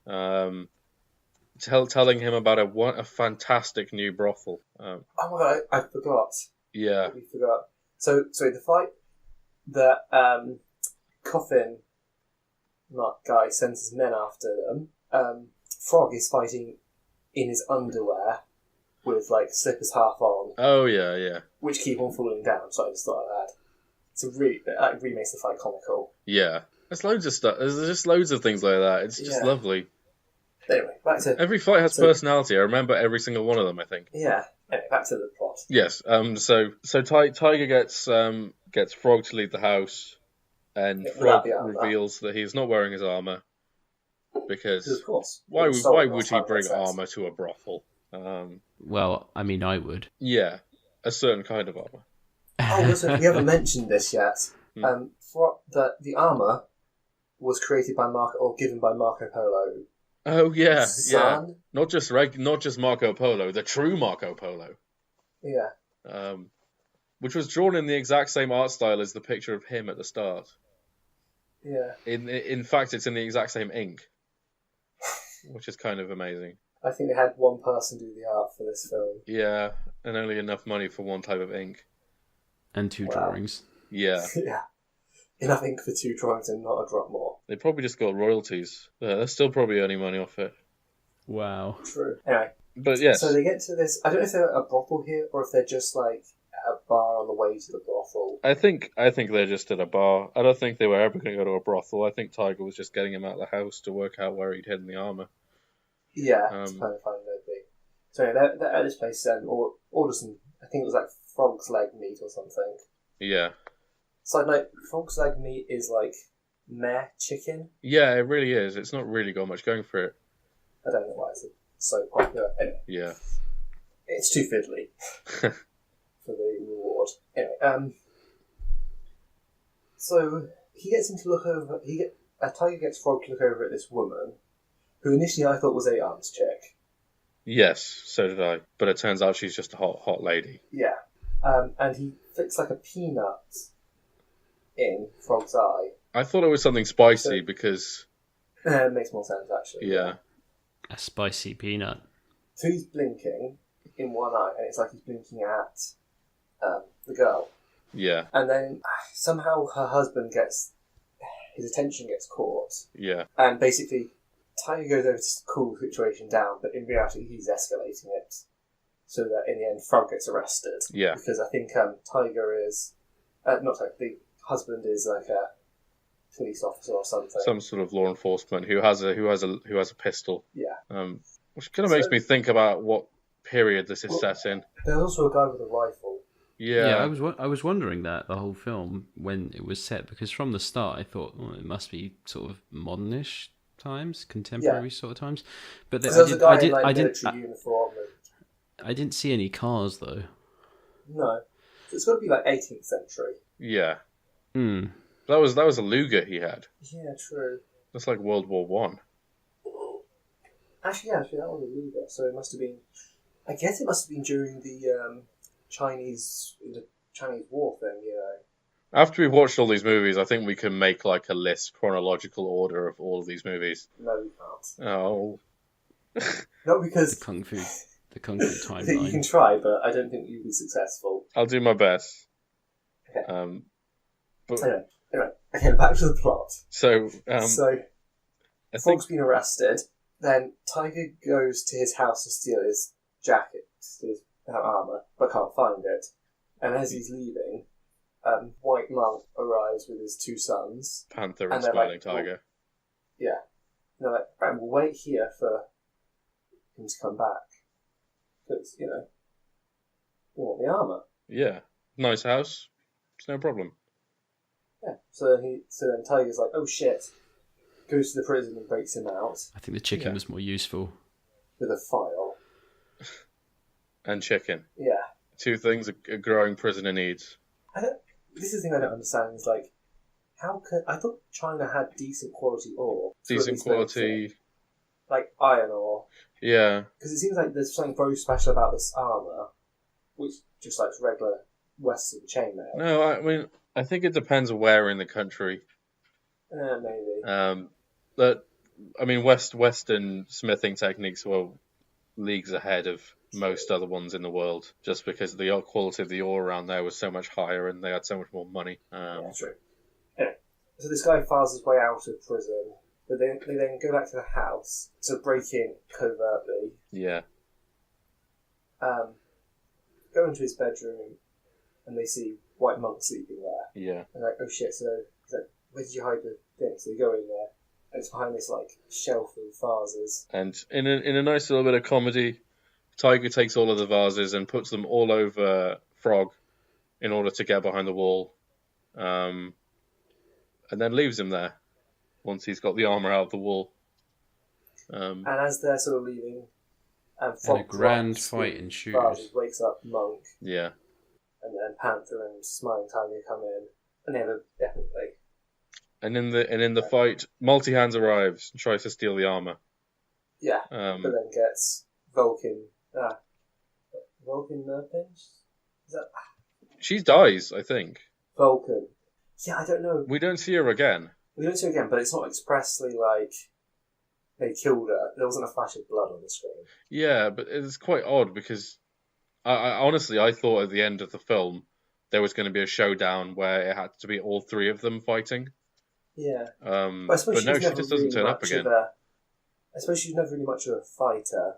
S2: Telling him about a fantastic new brothel.
S1: Oh my god, I forgot.
S2: Yeah.
S1: We forgot. So the fight that Coffin guy sends his men after them. Frog is fighting in his underwear with like slippers half on.
S2: Oh yeah.
S1: Which keep on falling down. So I just thought of that. It really makes the fight comical.
S2: Yeah. There's loads of stuff. There's just loads of things like that. It's just lovely.
S1: Anyway, back to...
S2: Every fight has personality. I remember every single one of them, I think.
S1: Yeah. Anyway, back to the plot.
S2: Yes. So Tiger gets Frog to leave the house, and Frog reveals that he's not wearing his armor because
S1: of course.
S2: Why would he bring armor to a brothel?
S3: Well, I mean, I would.
S2: Yeah, a certain kind of armor.
S1: Oh, listen, we haven't mentioned this yet. The armor was created by given by Marco Polo.
S2: Oh yeah, yeah. Not just Marco Polo, the true Marco Polo.
S1: Yeah.
S2: Which was drawn in the exact same art style as the picture of him at the start.
S1: Yeah.
S2: In fact, it's in the exact same ink, which is kind of amazing.
S1: I think they had one person do the art for this film.
S2: Yeah, and only enough money for one type of ink.
S3: And 2 drawings.
S2: Yeah.
S1: Yeah. Enough ink for 2 drawings and not a drop more.
S2: They probably just got royalties. They're still probably earning money off it.
S3: Wow.
S1: True. Anyway.
S2: But yes.
S1: So they get to this... I don't know if they're at a brothel here or if they're just like at a bar on the way to the brothel.
S2: I think they're just at a bar. I don't think they were ever going to go to a brothel. I think Tiger was just getting him out of the house to work out where he'd hidden the armor.
S1: Yeah, it's kind of funny they'd be. So yeah, they're at this place or order some... I think it was like frog's leg meat or something.
S2: Yeah.
S1: Side note, frog's leg meat is like meh chicken.
S2: Yeah, it really is. It's not really got much going for it.
S1: I don't know why it's so popular. Anyway.
S2: Yeah.
S1: It's too fiddly for the reward. Anyway, so he gets him to look over... Tiger gets Frog to look over at this woman, who initially I thought was a arms chick.
S2: Yes, so did I. But it turns out she's just a hot lady.
S1: Yeah. And he flicks like a peanut in Frog's eye.
S2: I thought it was something spicy because...
S1: It makes more sense, actually.
S2: Yeah.
S3: A spicy peanut.
S1: So he's blinking in one eye, and it's like he's blinking at the girl.
S2: Yeah.
S1: And then somehow her husband his attention gets caught.
S2: Yeah.
S1: And basically, Tiger goes over to cool the situation down, but in reality he's escalating it. So that in the end, Frog gets arrested.
S2: Yeah.
S1: Because I think Tiger is... the husband is like a police officer or something.
S2: Some sort of law enforcement who has a pistol.
S1: Yeah.
S2: Which kind of makes me think about what period this is set in.
S1: There's also a guy with a rifle.
S2: Yeah.
S3: I was wondering that the whole film when it was set, because from the start I thought it must be sort of modernish times, contemporary sort of times. But I didn't see any cars though.
S1: No, so it's got to be like 18th century.
S2: Yeah.
S3: Hmm.
S2: That was a Luger he had.
S1: Yeah, true.
S2: That's like World War One.
S1: Actually, that was a Luger, so it must have been. I guess it must have been during the Chinese War thing, you know.
S2: After we've watched all these movies, I think we can make like a list, chronological order of all of these movies.
S1: No, we can't.
S2: Oh.
S1: Not because
S3: the kung fu timeline.
S1: You can try, but I don't think you'll be successful.
S2: I'll do my best.
S1: Okay. Anyway, again, back to the plot.
S2: So
S1: Frog's been arrested. Then Tiger goes to his house to steal his jacket, his armour, but can't find it. And as he's leaving, White Monk arrives with his 2 sons.
S2: Panther and Smiling Tiger.
S1: Yeah. And they're like, right, we'll wait here for him to come back. Because, you know, we want the armour.
S2: Yeah. Nice house. It's no problem.
S1: Yeah. So then Tiger's like, oh shit. Goes to the prison and breaks him out.
S3: I think the chicken was more useful.
S1: With a file.
S2: And chicken.
S1: Yeah.
S2: 2 things a growing prisoner needs.
S1: This is the thing I don't understand. Is like, I thought China had decent quality ore.
S2: Decent quality.
S1: Like iron ore.
S2: Yeah.
S1: Because it seems like there's something very special about this armour, which just like regular Western chainmail.
S2: No, I mean, I think it depends where in the country.
S1: Maybe.
S2: But I mean, Western smithing techniques were leagues ahead of most other ones in the world, just because the quality of the ore around there was so much higher and they had so much more money.
S1: Yeah, true. Anyway, so this guy files his way out of prison, but they then go back to the house to break in covertly.
S2: Yeah.
S1: Go into his bedroom, and they see White Monk sleeping there.
S2: Yeah.
S1: And like, oh shit! So where did you hide the thing? So they go in there, and it's behind this like shelf of vases.
S2: And in a nice little bit of comedy, Tiger takes all of the vases and puts them all over Frog in order to get behind the wall, and then leaves him there once he's got the armor out of the wall.
S1: And as they're sort of leaving,
S3: and a grand fight ensues.
S1: Wakes up Monk.
S2: Yeah.
S1: And then Panther and Smiling Tiger come in, and they have a definitely.
S2: And in the fight, Multi-Hands arrives and tries to steal the armor.
S1: Yeah, but then gets Vulcan nerve pinch? Is that?
S2: She dies, I think.
S1: Vulcan. Yeah, I don't know.
S2: We don't see her again.
S1: But it's not expressly like they killed her. There wasn't a flash of blood on the screen.
S2: Yeah, but it's quite odd because I honestly thought at the end of the film there was going to be a showdown where it had to be all three of them fighting.
S1: Yeah.
S2: But no, she just doesn't turn up again.
S1: I suppose she's never really much of a fighter.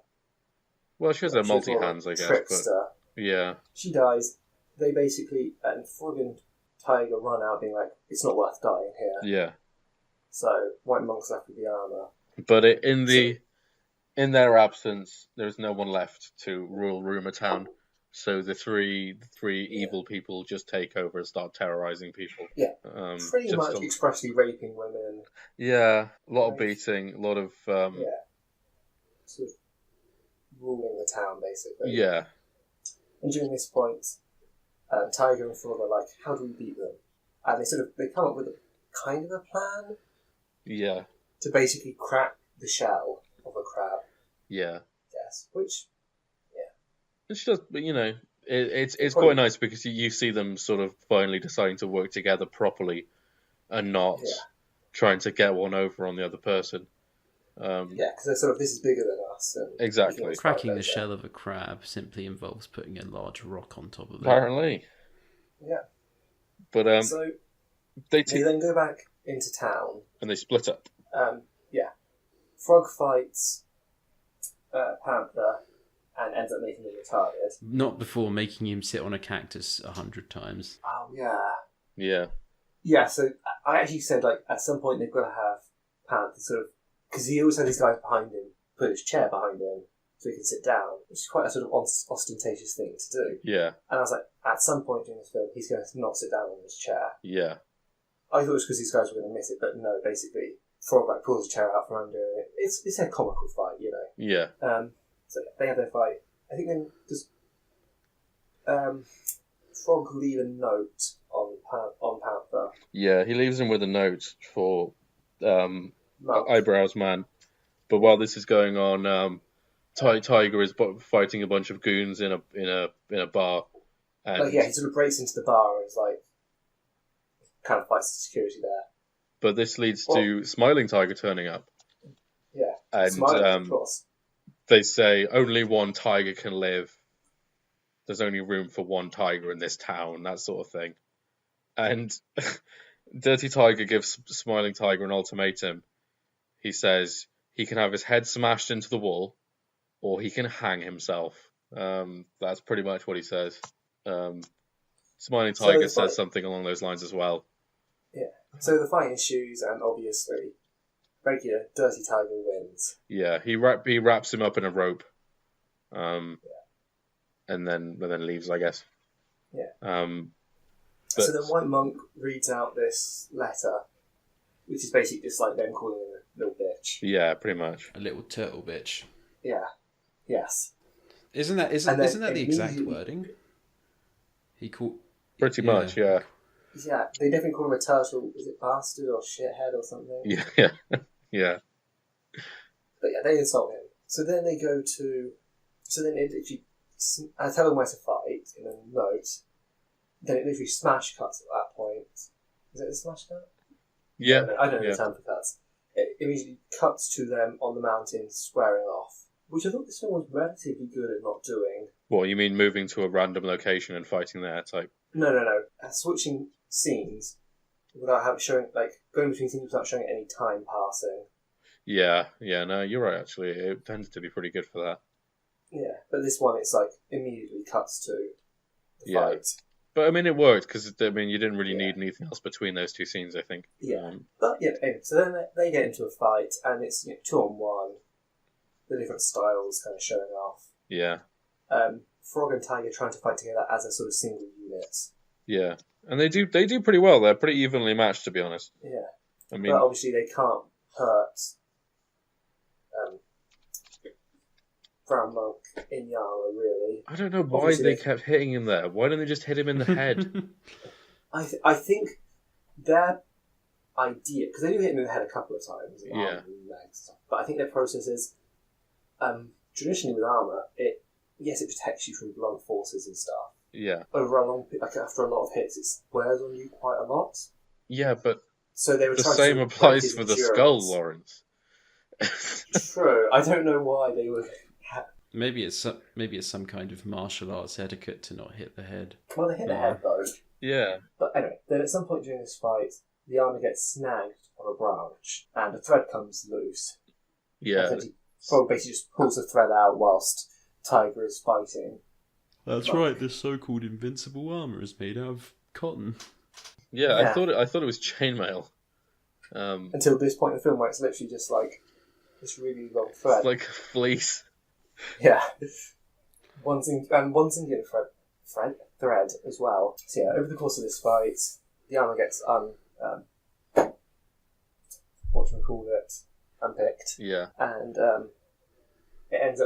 S2: Well, she has her multi-hands, I guess.
S1: Trickster.
S2: But, yeah.
S1: She dies. They basically, and Frog and Tiger run out being like, it's not worth dying here.
S2: Yeah.
S1: So, White Monk's left with the armour.
S2: But in their absence, there's no one left to rule Rumour Town. So the three evil people just take over and start terrorising people.
S1: Yeah, pretty much expressly raping women.
S2: Yeah, a lot of beating, a lot of...
S1: sort of ruling the town, basically.
S2: Yeah.
S1: And during this point, Tiger and Frog are like, how do we beat them? And they come up with a kind of a plan.
S2: Yeah.
S1: To basically crack the shell of a crab.
S2: Yeah.
S1: Yes, which...
S2: It's just, it's quite nice because you see them sort of finally deciding to work together properly and not trying to get one over on the other person.
S1: Because they're sort of, this is bigger than us. And
S2: exactly.
S3: Cracking the shell of a crab simply involves putting a large rock on top of it.
S2: Apparently.
S1: Yeah.
S2: But
S1: so they then go back into town.
S2: And they split up.
S1: Frog fights Panther. And ends up making him retarded.
S3: Not before making him sit on a cactus 100 times.
S1: Oh, yeah.
S2: Yeah.
S1: Yeah, so I actually said, like, at some point they've got to have Panther sort of... Because he always had these guys behind him, put his chair behind him so he can sit down, which is quite a sort of ostentatious thing to do.
S2: Yeah.
S1: And I was like, at some point during this film, he's going to not sit down on his chair.
S2: Yeah.
S1: I thought it was because these guys were going to miss it, but no, basically, Frog, like, pulls his chair out from under it. It's a comical fight,
S2: Yeah.
S1: So they have their fight. I think then does Frog leave a note on Panther?
S2: Yeah, he leaves him with a note for Eyebrows Man. But while this is going on, Tiger is fighting a bunch of goons in a bar. And
S1: he sort of breaks into the bar and is like, kind of fights the security there.
S2: But this leads to Smiling Tiger turning up.
S1: Yeah,
S2: and
S1: Smiling, of course.
S2: They say only one tiger can live. There's only room for one tiger in this town, that sort of thing. And Dirty Tiger gives Smiling Tiger an ultimatum. He says he can have his head smashed into the wall, or he can hang himself. That's pretty much what he says. Smiling Tiger says something along those lines as well.
S1: Yeah. So the fight ensues, and obviously... regular Dirty Tiger wins.
S2: Yeah, he wraps him up in a rope, and then leaves, I guess.
S1: Yeah. So then White Monk reads out this letter, which is basically just like them calling him a little bitch.
S2: Yeah, pretty much.
S3: A little turtle bitch.
S1: Yeah. Yes.
S3: Isn't that the exact wording? He called.
S2: Pretty much, yeah.
S1: Yeah, they definitely call him a turtle. Is it bastard or shithead or something?
S2: Yeah. Yeah.
S1: But yeah, they insult him. So then they go to... So then it literally... I tell them where to fight in a note. Then it literally smash cuts at that point. Is it a smash cut?
S2: Yeah.
S1: I don't know the term for cuts. It immediately cuts to them on the mountain squaring off. Which I thought this film was relatively good at not doing.
S2: What, you mean moving to a random location and fighting there type?
S1: No. Switching scenes without showing, like, going between scenes without showing any time passing.
S2: Yeah, no, you're right, actually. It tends to be pretty good for that.
S1: Yeah, but this one, it's like, immediately cuts to the fight.
S2: But I mean, it worked because you didn't really need anything else between those two scenes. I think.
S1: Yeah, but anyway, so then they get into a fight, and it's 2-on-1. The different styles kind of showing off.
S2: Yeah.
S1: Frog and Tiger trying to fight together as a sort of single unit.
S2: Yeah, and they do pretty well. They're pretty evenly matched, to be honest.
S1: Yeah,
S2: I mean,
S1: but obviously they can't hurt Brown Monk in Yara, really.
S2: I don't know why they kept hitting him there. Why don't they just hit him in the head?
S1: I think their idea, because they do hit him in the head a couple of times,
S2: yeah,
S1: and legs, stuff, but I think their process is traditionally with armor, it protects you from blunt forces and stuff.
S2: Yeah.
S1: Over a long, after a lot of hits, it wears on you quite a lot.
S2: Yeah, but
S1: so they were
S2: the same applies for the skull, Lawrence.
S1: True. I don't know why they were.
S3: Maybe it's some kind of martial arts etiquette to not hit the head.
S1: Well, they hit the head though.
S2: Yeah.
S1: But anyway, then at some point during this fight, the armor gets snagged on a branch, and the thread comes loose.
S2: Yeah.
S1: Frog basically just pulls the thread out whilst Tiger is fighting.
S3: That's right. This so-called invincible armor is made out of cotton.
S2: Yeah, I thought it was chainmail.
S1: Until this point in the film, where it's literally just like this really long thread,
S2: it's like a fleece.
S1: Yeah, one singular thread as well. So yeah, over the course of this fight, the armor gets unpicked.
S2: Yeah,
S1: and it ends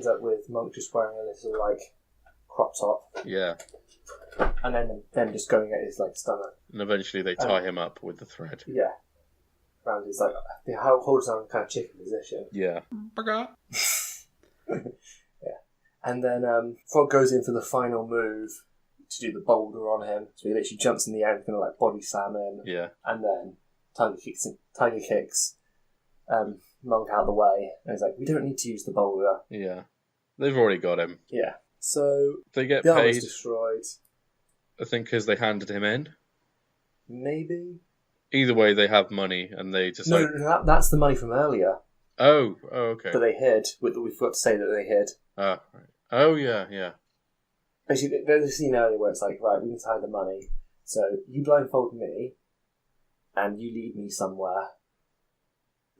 S1: up with Monk just wearing a little like crop top.
S2: Yeah,
S1: and then them just going at his like stomach.
S2: And eventually they tie him up with the thread.
S1: Yeah, around his like he holds on kind of chicken position.
S2: Yeah.
S1: Yeah, and then Frog goes in for the final move to do the boulder on him. So he literally jumps in the air and kind of like body slam him.
S2: Yeah, and
S1: then Tiger kicks Monk out of the way, and he's like, "We don't need to use the boulder."
S2: Yeah, they've already got him.
S1: Yeah, so
S2: they get
S1: the
S2: paid.
S1: armor's destroyed.
S2: I think because they handed him in.
S1: Maybe.
S2: Either way, they have money, and they just
S1: no, that's the money from earlier.
S2: Oh, okay.
S1: That they hid. We forgot to say that they hid.
S2: Right. Oh, yeah.
S1: Basically, there's a scene earlier where it's like, right, we can hide the money. So you blindfold me, and you lead me somewhere.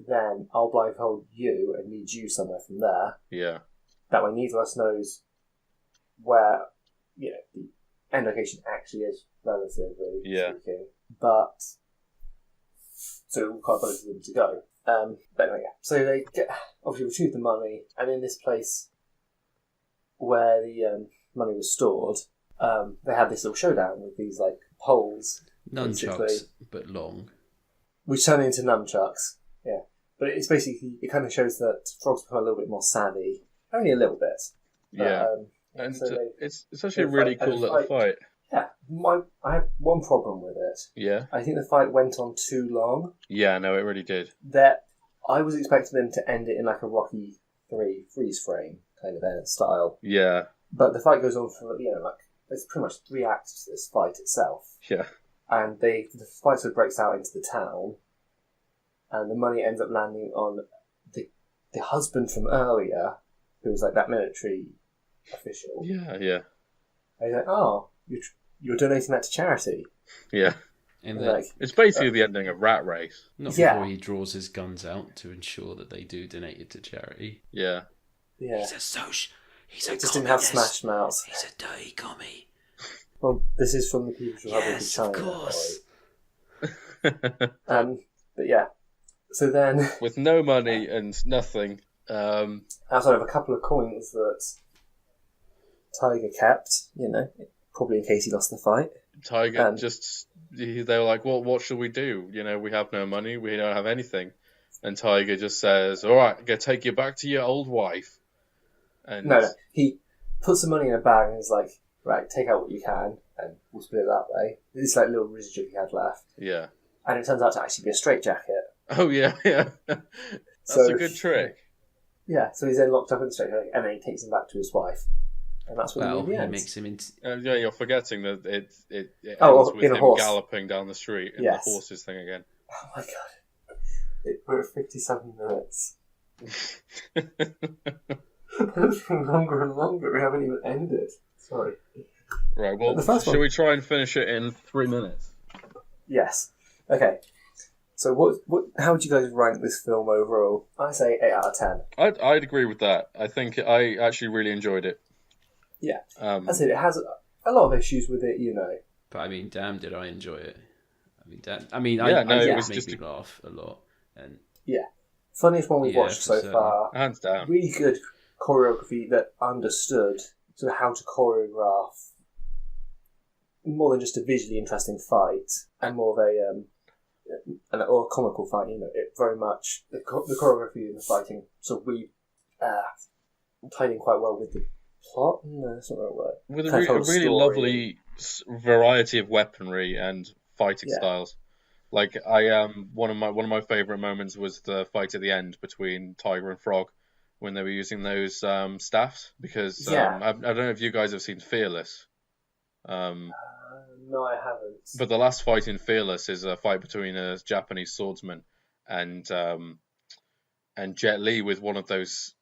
S1: Then I'll blindfold you and lead you somewhere from there.
S2: Yeah.
S1: That way, neither of us knows where the end location actually is, relatively speaking. But so we've got both of them to go. But anyway, so they obviously retrieve the money, and in this place where the money was stored, they had this little showdown with these like poles,
S3: nunchucks, but long,
S1: which turn into nunchucks. Yeah, but it's basically it kind of shows that Frog's become a little bit more savvy, only a little bit.
S2: Yeah, and so it's actually a really cool little fight.
S1: Yeah, I have one problem with it.
S2: Yeah.
S1: I think the fight went on too long.
S2: Yeah, no, it really did.
S1: I was expecting them to end it in like a Rocky 3 freeze frame kind of end style.
S2: Yeah.
S1: But the fight goes on for, there's pretty much 3 acts to this fight itself.
S2: Yeah.
S1: And the fight sort of breaks out into the town, and the money ends up landing on the husband from earlier, who was like that military official.
S2: Yeah.
S1: And he's like, oh, you're donating that to charity.
S2: Yeah.
S3: And
S2: it's basically the ending of Rat Race.
S3: Not before he draws his guns out to ensure that they do donate it to charity.
S2: Yeah.
S3: He's a social. He's a
S1: just didn't have smashed mouths.
S3: He's a dirty commie.
S1: Well, this is from the People's Republic of China.
S3: Of course.
S1: But yeah. So then,
S2: with no money and nothing,
S1: outside of a couple of coins that Tiger kept, probably in case he lost the fight.
S2: Tiger they were like, well, what should we do? We have no money, we don't have anything. And Tiger just says, all right, I'm going to take you back to your old wife. And
S1: No, he puts the money in a bag and is like, right, take out what you can, and we'll split it that way. This like little residue he had left.
S2: Yeah.
S1: And it turns out to actually be a straitjacket.
S2: Oh, yeah. That's a good trick.
S1: Yeah, so he's then locked up in the straitjacket, and then he takes him back to his wife. And that's what
S3: he makes him into...
S2: yeah, you're forgetting that it ends with him galloping down the street in the horses thing again.
S1: Oh my god. We're at 57 minutes. It's been longer and longer. We haven't even ended. Sorry.
S2: Right. Well, should we try and finish it in 3 minutes?
S1: Yes. Okay. So what? How would you guys rank this film overall? I say 8 out of 10.
S2: I'd agree with that. I think I actually really enjoyed it.
S1: Yeah. As I said, it has a lot of issues with it,
S3: But I mean, damn, did I enjoy it? It made me laugh a lot, and
S1: funniest one we've watched so far.
S2: Hands down.
S1: Really good choreography that understood sort of how to choreograph more than just a visually interesting fight, and more of a comical fight. It very much the choreography and the fighting sort of really tied in quite well with the plot. No, that's not the right word.
S2: With a really lovely variety of weaponry and fighting styles. Like one of my favorite moments was the fight at the end between Tiger and Frog when they were using those staffs. Because I don't know if you guys have seen Fearless.
S1: No, I haven't.
S2: But the last fight in Fearless is a fight between a Japanese swordsman and Jet Li with one of those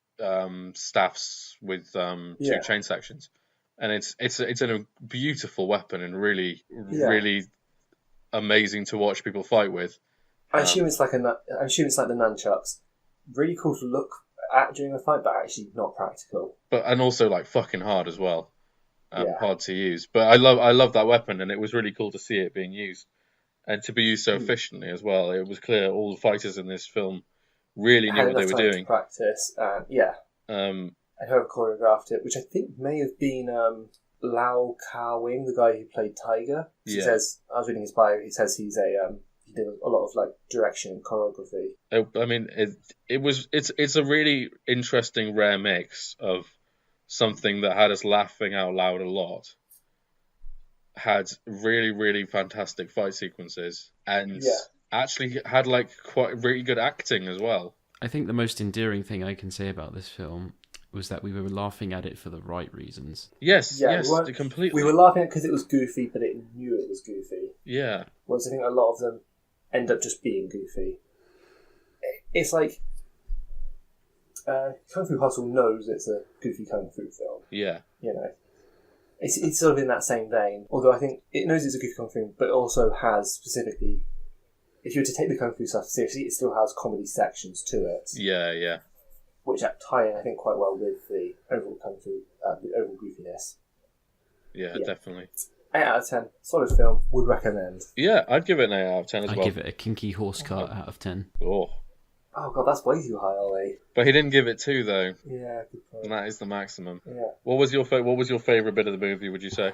S2: staffs with two chain sections, and it's a beautiful weapon and really amazing to watch people fight with.
S1: I assume it's like the nunchucks. Really cool to look at during a fight, but actually not practical.
S2: And also like fucking hard as well. Hard to use, but I love that weapon, and it was really cool to see it being used and to be used so efficiently as well. It was clear all the fighters in this film really knew what they were doing.
S1: To practice, and whoever choreographed it, which I think may have been Lao Wing, the guy who played Tiger. He says, I was reading his bio. He says he did a lot of like direction and choreography.
S2: I mean, it's a really interesting rare mix of something that had us laughing out loud a lot, had really, really fantastic fight sequences, and actually had like quite really good acting as well.
S3: I think the most endearing thing I can say about this film was that we were laughing at it for the right reasons.
S2: Yes, completely.
S1: We were laughing at it because it was goofy, but it knew it was goofy.
S2: Yeah.
S1: Whereas I think a lot of them end up just being goofy. It's like Kung Fu Hustle knows it's a goofy kung fu film.
S2: Yeah.
S1: It's sort of in that same vein. Although I think it knows it's a goofy kung fu film, but it also has specifically, if you were to take the kung fu stuff seriously, it still has comedy sections to it.
S2: Yeah.
S1: Which tie in, I think, quite well with the overall kung fu, the overall goofiness.
S2: Yeah, definitely.
S1: 8 out of 10. Solid film. Would recommend.
S2: Yeah, I'd give it an 8 out of 10 as well.
S3: I'd give it a kinky horse cart out of 10.
S1: Oh god, that's way too high, Ollie.
S2: But he didn't give it 2 though.
S1: Yeah, good point.
S2: And that is the maximum.
S1: Yeah.
S2: What was your favourite bit of the movie, would you say?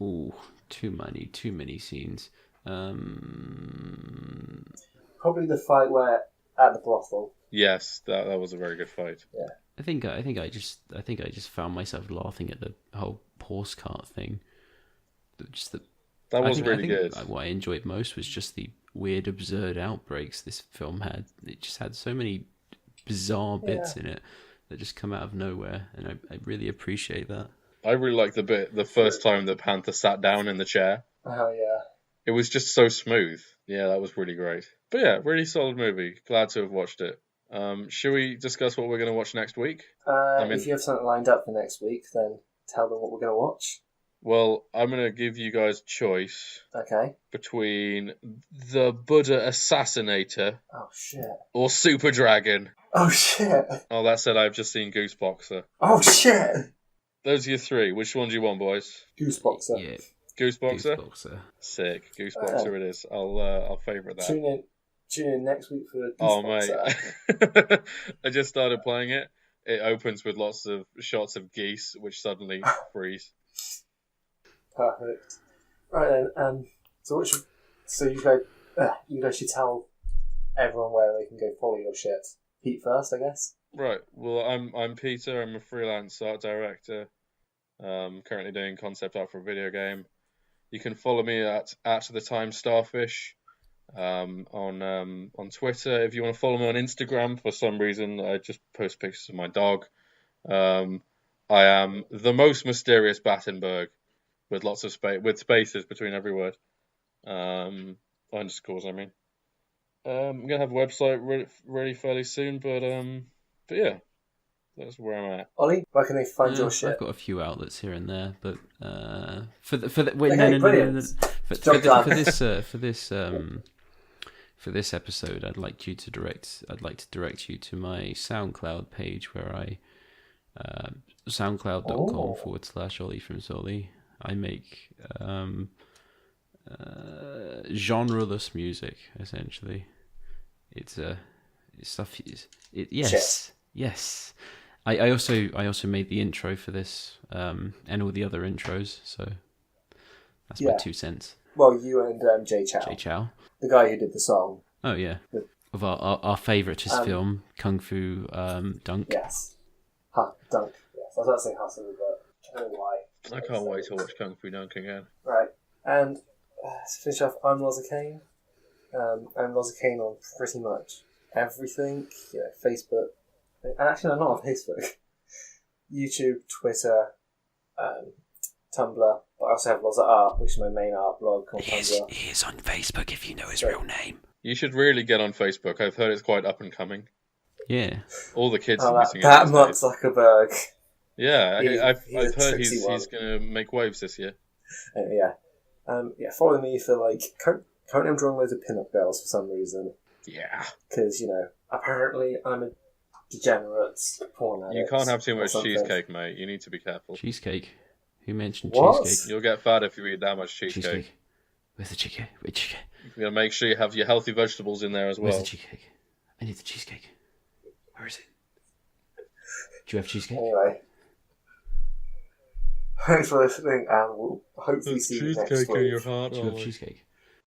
S3: Ooh, too many scenes.
S1: Probably the fight at the brothel.
S2: Yes, that was a very good fight.
S1: Yeah.
S3: I think I just found myself laughing at the whole horse cart thing.
S2: That was really good.
S3: What I enjoyed most was just the weird, absurd outbreaks this film had. It just had so many bizarre bits in it that just come out of nowhere, and I really appreciate that.
S2: I really liked the first time that Panther sat down in the chair.
S1: Oh yeah.
S2: It was just so smooth. Yeah, that was really great. But yeah, really solid movie. Glad to have watched it. Should we discuss what we're going to watch next week?
S1: If you have something lined up for next week, then tell them what we're going to watch.
S2: Well, I'm going to give you guys choice.
S1: Okay.
S2: Between the Buddha Assassinator.
S1: Oh, shit.
S2: Or Super Dragon.
S1: Oh, shit.
S2: Oh, that said, I've just seen Gooseboxer.
S1: Oh, shit.
S2: Those are your 3. Which one do you want, boys?
S1: Gooseboxer.
S3: Yeah.
S2: Gooseboxer? Sick. Gooseboxer it is. I'll favourite that.
S1: Tune in next week for Gooseboxer.
S2: Oh, mate. I just started playing it. It opens with lots of shots of geese, which suddenly freeze.
S1: Perfect. Right then. So you guys should tell everyone where they can go follow your shit. Pete first, I guess.
S2: Right. Well, I'm Peter. I'm a freelance art director. Currently doing concept art for a video game. You can follow me at the Time Starfish on Twitter. If you want to follow me on Instagram, for some reason I just post pictures of my dog. I am the most mysterious Battenberg, with lots of spaces between every word. Underscores, I mean. I'm gonna have a website really fairly soon, but yeah, That's where I'm at.
S1: Ollie, where can they find your shit?
S3: I've got a few outlets here and there, but for this episode, I'd like to direct you to my SoundCloud page, where I soundcloud.com/Ollie from Zolly. I make genreless music, essentially. It's stuff. Yes. I also made the intro for this, and all the other intros. So that's my 2 cents.
S1: Well, you and Jay Chow, the guy who did the song.
S3: Oh yeah, of our favouriteest film, KungFu Dunk.
S1: Yes, Dunk. Yes, I was about to say Hustle, but I don't know why.
S2: I can't wait to watch KungFu Dunk again.
S1: Right, and to finish off, I'm Loza Kane. I'm Loza Kane on pretty much everything. Facebook. And actually, I'm not on Facebook. YouTube, Twitter, Tumblr. But I also have Loza Art, which is my main art blog on Tumblr.
S3: He is on Facebook if you know his real name.
S2: You should really get on Facebook. I've heard it's quite up and coming.
S3: Yeah.
S2: All the kids are using it.
S1: That Mark Zuckerberg.
S2: Yeah, I've heard he's going to make waves this year.
S1: Follow me for currently I'm drawing loads of pin-up girls for some reason.
S2: Yeah.
S1: Because, apparently I'm a degenerate porn addict.
S2: You can't have too much cheesecake, mate. You need to be careful.
S3: Cheesecake? Who mentioned
S1: What?
S3: cheesecake?
S2: You'll get fat if you eat that much cheesecake.
S3: Where's the cheesecake? Where's the cheesecake?
S2: You gotta make sure you have your healthy vegetables in there as well.
S3: Where's the cheesecake? I need the cheesecake. Where is it? Do you have cheesecake?
S1: Anyway. Thanks for listening, and we'll hopefully see you next week.
S2: Cheesecake in your heart.
S3: Do you have cheesecake?